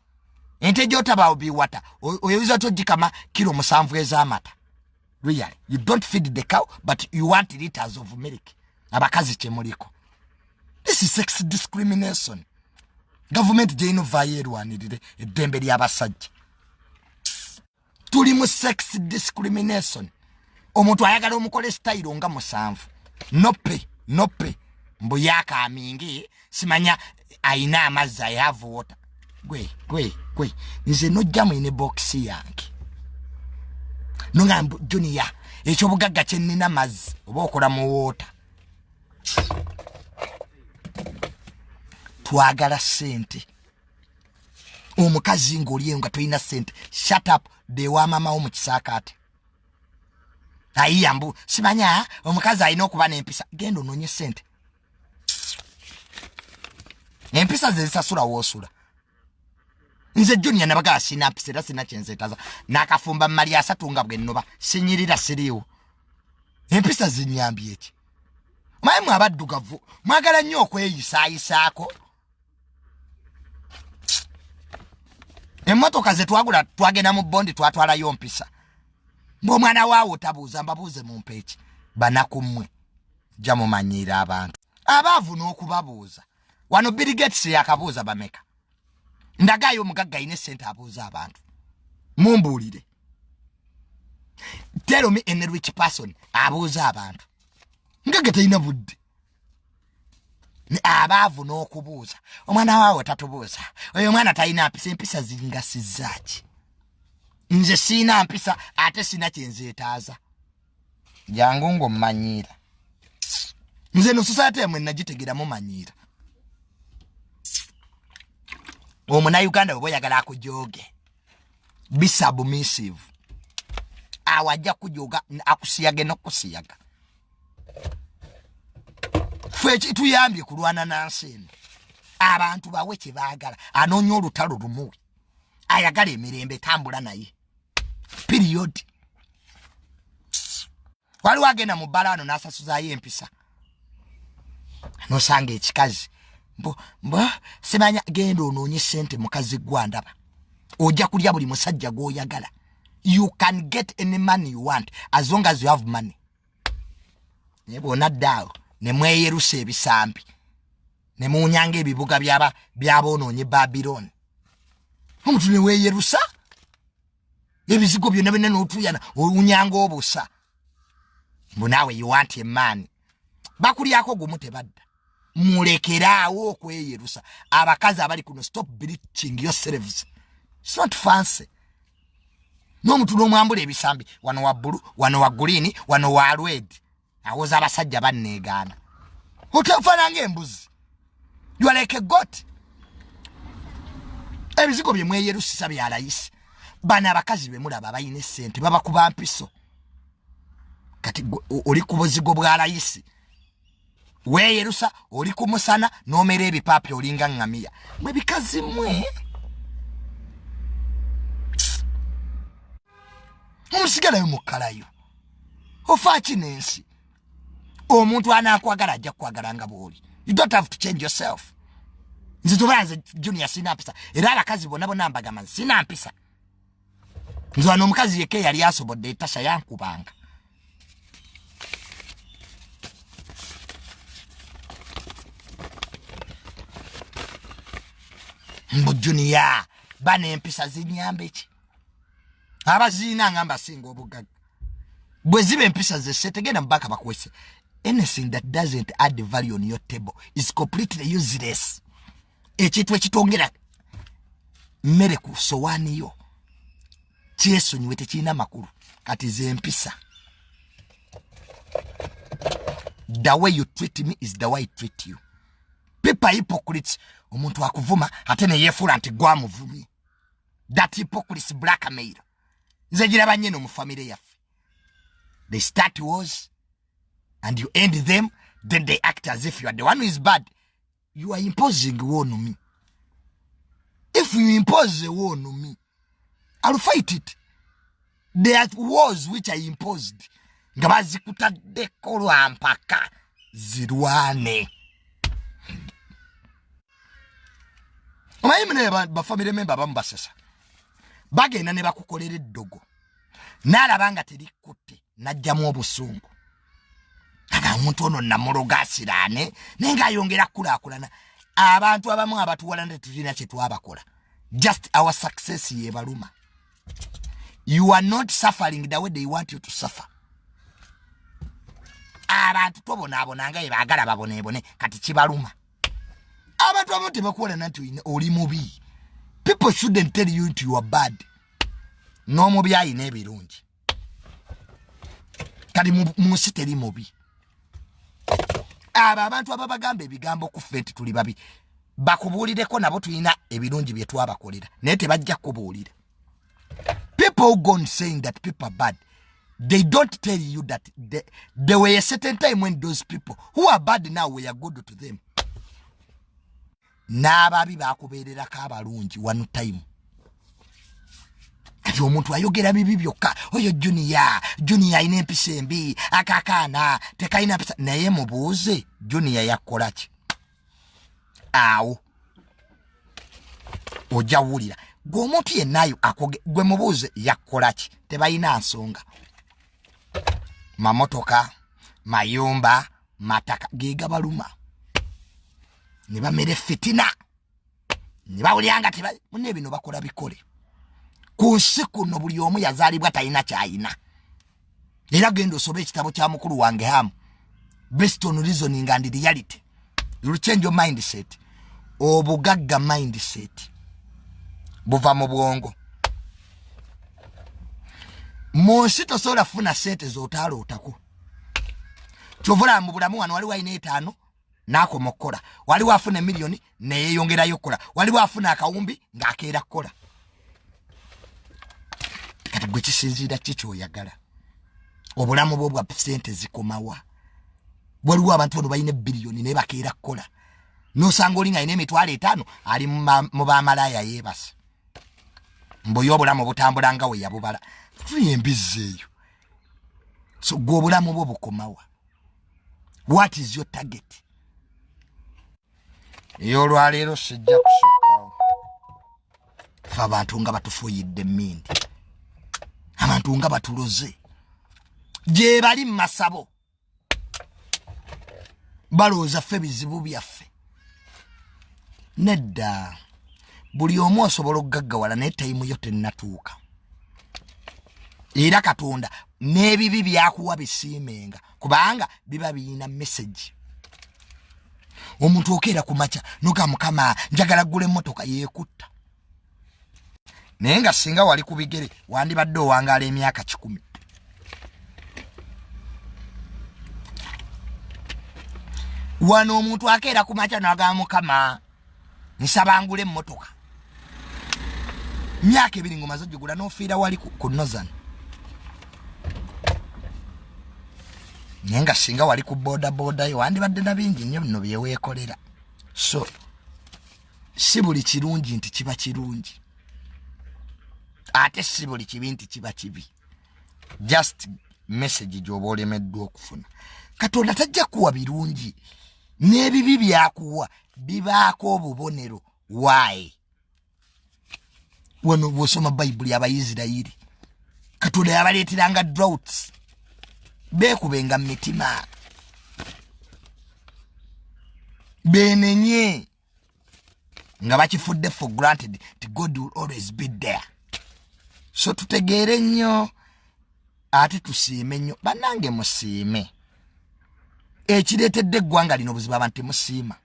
Ente gy'otabaawo biwata, oyinza togikama kilo 7 ez'amata. Really, you don't feed the cow, but you want liters of milk. Abakazi kyemuliko. This is sex discrimination. Government jeno vayerwanirire eddembe ly'abasajja. Tuli mu sex discrimination. Omuntu ayagala omukole style nga musanvu. Nope. Mbuyaka amingi simanya aina amazzi I have water. Gwe. Nze nojja mu ine box yange. Nonga junior ekyo bugagga kyenina mazzi oba okola mu water. Twagala sente. Omukazi ng'oliyo nga toyina sente. Shut up. Dewa mama wo mu kisaakaate. Ayambu simanya omukazi alina okuba n'empisa. Genda ononye sente. Empisa zisasula wosula. Nze junior nabaga sina mpisa era sina kyenzetaza. Nakafumba mali asatu nga bwennoba. Sinyirira siriwo. Empisa zinyambye eki. Mayimu abaddugavu. Mwagala nnyo okweyisaayisaako. Emmotoka ze twagula twagenda mu bondi twatwalayo mpisa. Ng'omwana waawo otabuuza mbabuuze mu mpeeki. Banakumwe. Jja mumanyiira abantu. Abaavu n'okubabuuza. Wano Bill Gates yakabuuza bameka. Ndagaayo omugagga ayina sente abuuza abantu. Mumbuulire. Tell me a rich person abuuza abantu. Ngagga talina budde. Abaavu n'okubuuza. Omwana waawo tatubuuza. Oyo omwana talina mpisa. Empisa zingasizaaki. Nze sina mpisa ate sina kyenzeetaaza. Jangu ng'ommanyiira. Nze no society yamwe nagitegera mumanyiira. Uganda bwe yagala akujooge. Be submissive. Awajja kujooga akusiyage n'okusiyaga. Fwe tuyambye kulwana nansi eno. Abantu bawe kye baagala. Anoonya olutalo lumuwe. Ayagala emirembe tambula naye. Period. Waliwo agenda mu balano n'asasuzaayo empisa. Nosanga ekikazi. Mbo simanya genda onoonye sente mukazi gwandaba. Ojja kulya buli musajja gw'oyagala. You can get any money you want as long as you have money. Ne bwona ddaawo ne mweyerusa ebisambi. Ne munyanga ebibuga by'aboonoonye Babylon. Omuntu ne weeyerusa. Ebizigo byonna byonna n'otuyana olunyanga obusa. Mbu naawe you want a man. Bakulyako gumu tebadda. Mulekeraawo okweyerusa. Abakazi abali kuno stop bleaching yourselves. It's not fancy. N'omuntu n'omwambula ebisambi wano wa bbulu, wano wa green, wano wa red. Awoza abasajja banneegaana. Otafaananga embuzi. You are like a goat. Ebizigo bye mweyerusisa bya layisi. Bana abakazi be mulaba bayina sente baba kuba mpiso. Kati oli ku buzigo bwa layisi. Weyerusa oli ku musana n'omera ebipaapi olinga ngamiya. Mwe bikazi mwe. Omusigalayo mukalayo. Ofa kinensi. Omuntu anaakwagala ajja kwagala nga bw'oli. You don't have to change yourself. Nze tubanze junior sina mpisa. Era abakazi bonna mbagamba sina mpisa. Nze wano omukazi yeke yali asobodde etasha yankubanga. Mbu junior bana empisa zinyambe ki? Abazina ngamba singa obugagga. Bwe zibe empisa zesse tegenda mbaka bakwese. Anything that doesn't add value on your table is completely useless. Ekintu ekitongera mmere ku sowaani yo kyesonyiwe tekirina makulu kati ze empisa. The way you treat me is the way I treat you. People hypocrites. Omuntu akuvuma ate ne yefuula nti gwamuvumi. That hypocrites blackmail. Nze giraba nnyo mu family yaffe. They start wars and you end them, then they act as if you are the one who is bad. You are imposing war on me. If you impose a war on me, I'll fight it. There are wars which I imposed. Nga bazikutaddeko lwampaka zirwane. Omanyi mune bafamily member bamu basesa. Bagenda ne bakukolera eddogo. N'alaba nga terikutte n'ajjamu obusungu. Aga omuntu ono namuloga asiraane naye ng'ayongera kulaakulana. abantu abamu abatuwala nte tulina kye twabakola. Just our success ye baluma. You are not suffering the way they want you to suffer. Abantu tobonabonanga ebagala babonebone kati kibaluma. Abantu abamu tebakola nti oli mubi. People shouldn't tell you you are bad. No mubi ayina ebirungi. Kati munsi teri mubi. Abantu ababagamba ebigambo ku ffe tuli babi. Bakubuulireko nabo tulina ebirungi bye twabakolera. Naye tebajja kubuulira. People go on saying that people are bad. They don't tell you that there were a certain time when those people who are bad now were good to them. N'ababi bakubeererako abalungi one time. Kati omuntu ayogera bibi byokka. Oyo Junior ayina empisa embi. Akakaana tekayina mpisa. Naye mubuuze Junior yakola ki? Awo ojja wulira. Gwe omuntu yennayo gwe mubuuze yakola ki? Tebayina nsonga. Mamotoka, mayumba, mataka giga baluma. Niba mere fitina. Niba ulianga tiba munne bino bakola bikole. Ku nsiku no buli omu yazaalibwa talina kyayina. Era gendo sobe ekitabo kya mukulu wange hamu. Based on reasoning and reality. You will change your mindset. Obugagga mindset. Buva mu bwongo. Monsi tosobola funa sente z'otaalo otako. Kyovula mu bulamu wano waliwo ayina 5 n'akoma okukola. Waliwo afuna miliyoni neyeeyongerayo okukola. Waliwo afuna akawumbi ng'akeera kukola. Kati gwe kisinziira ki ky'oyagala? Obulamu bwo bwa sente zikomawa. Waliwo abantu bano bayina biliyoni naye bakeera kukola. N'osanga olinga ayina emitwalo 5 ali mu baamalaya yeebase. Mbuyo obulamu butambula nga we yabubala. Tuyembizeeyo. So gwe obulamu bwo bukomawa. What is your target? Olwaleero sijja kusukkawo. Fe abantu nga batufuuyidde emmindi. Abantu nga batuloze. Gye bali mu masabo. Balowooza ffe bizibu byaffe. Nedda. Buli omu osobola okugaggawala naye tayimu yo tennatuuka. Era Katonda n'ebibi byakuwa bisiimenga kubanga biba biyina message. Omuntu okeera ku makya noga Mukama njagala ggula emmotoka yeekutta. Naye nga singa wali ku bigere wandibadde owangaala emyaka 10. Wano omuntu akeera ku makya noga Mukama nsaba ngule emmotoka. Myaka 2 ngomaze gigula n'ofiira wali ku Nozan. Nenga singa wali ku boda yo wandibadde na bingi nnyo bino byeweekolera. So si buli kirungi nti kiba kirungi. Ate si buli kibi nti kiba kibi. Just message gy'oba olemeddwa okufuna. Katonda tajja kuwa birungi. N'ebibi byakuwa bibaako obubonero. Why? Wano bw'osoma Bayibuli Abayisirayiri Katonda yabaleeteranga droughts. Beekubenga mitima. Benenye. Nga bakifudde for granted that God will always be there. So tutegeere nnyo ate tusiime nnyo. Bannange musiime. Ekireetedde eggwanga lino obuzibu abantu temusiima.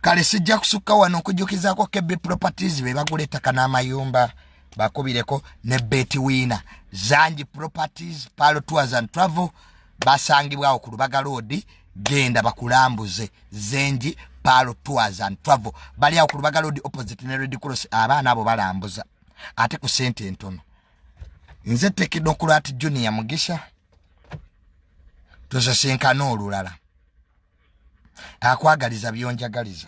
Kale sijja kusukka wano okujjukizaako Kebbi Properties be bagula ettaka n'amayumba bakubireko ne Betwina. Zanji Properties, Palo Tours and Travel basangibwawo ku Lubaga Road. Genda bakulambuze. Zenji Palo Tours and Travel bali awo ku Lubaga Road opposite ne Red Cross. Abaana abo balambuza ate ku sente entono. Nze Tekinokulat Junior Mugisha tuzasinkana olulala. Akwagaliza byonjagaliza.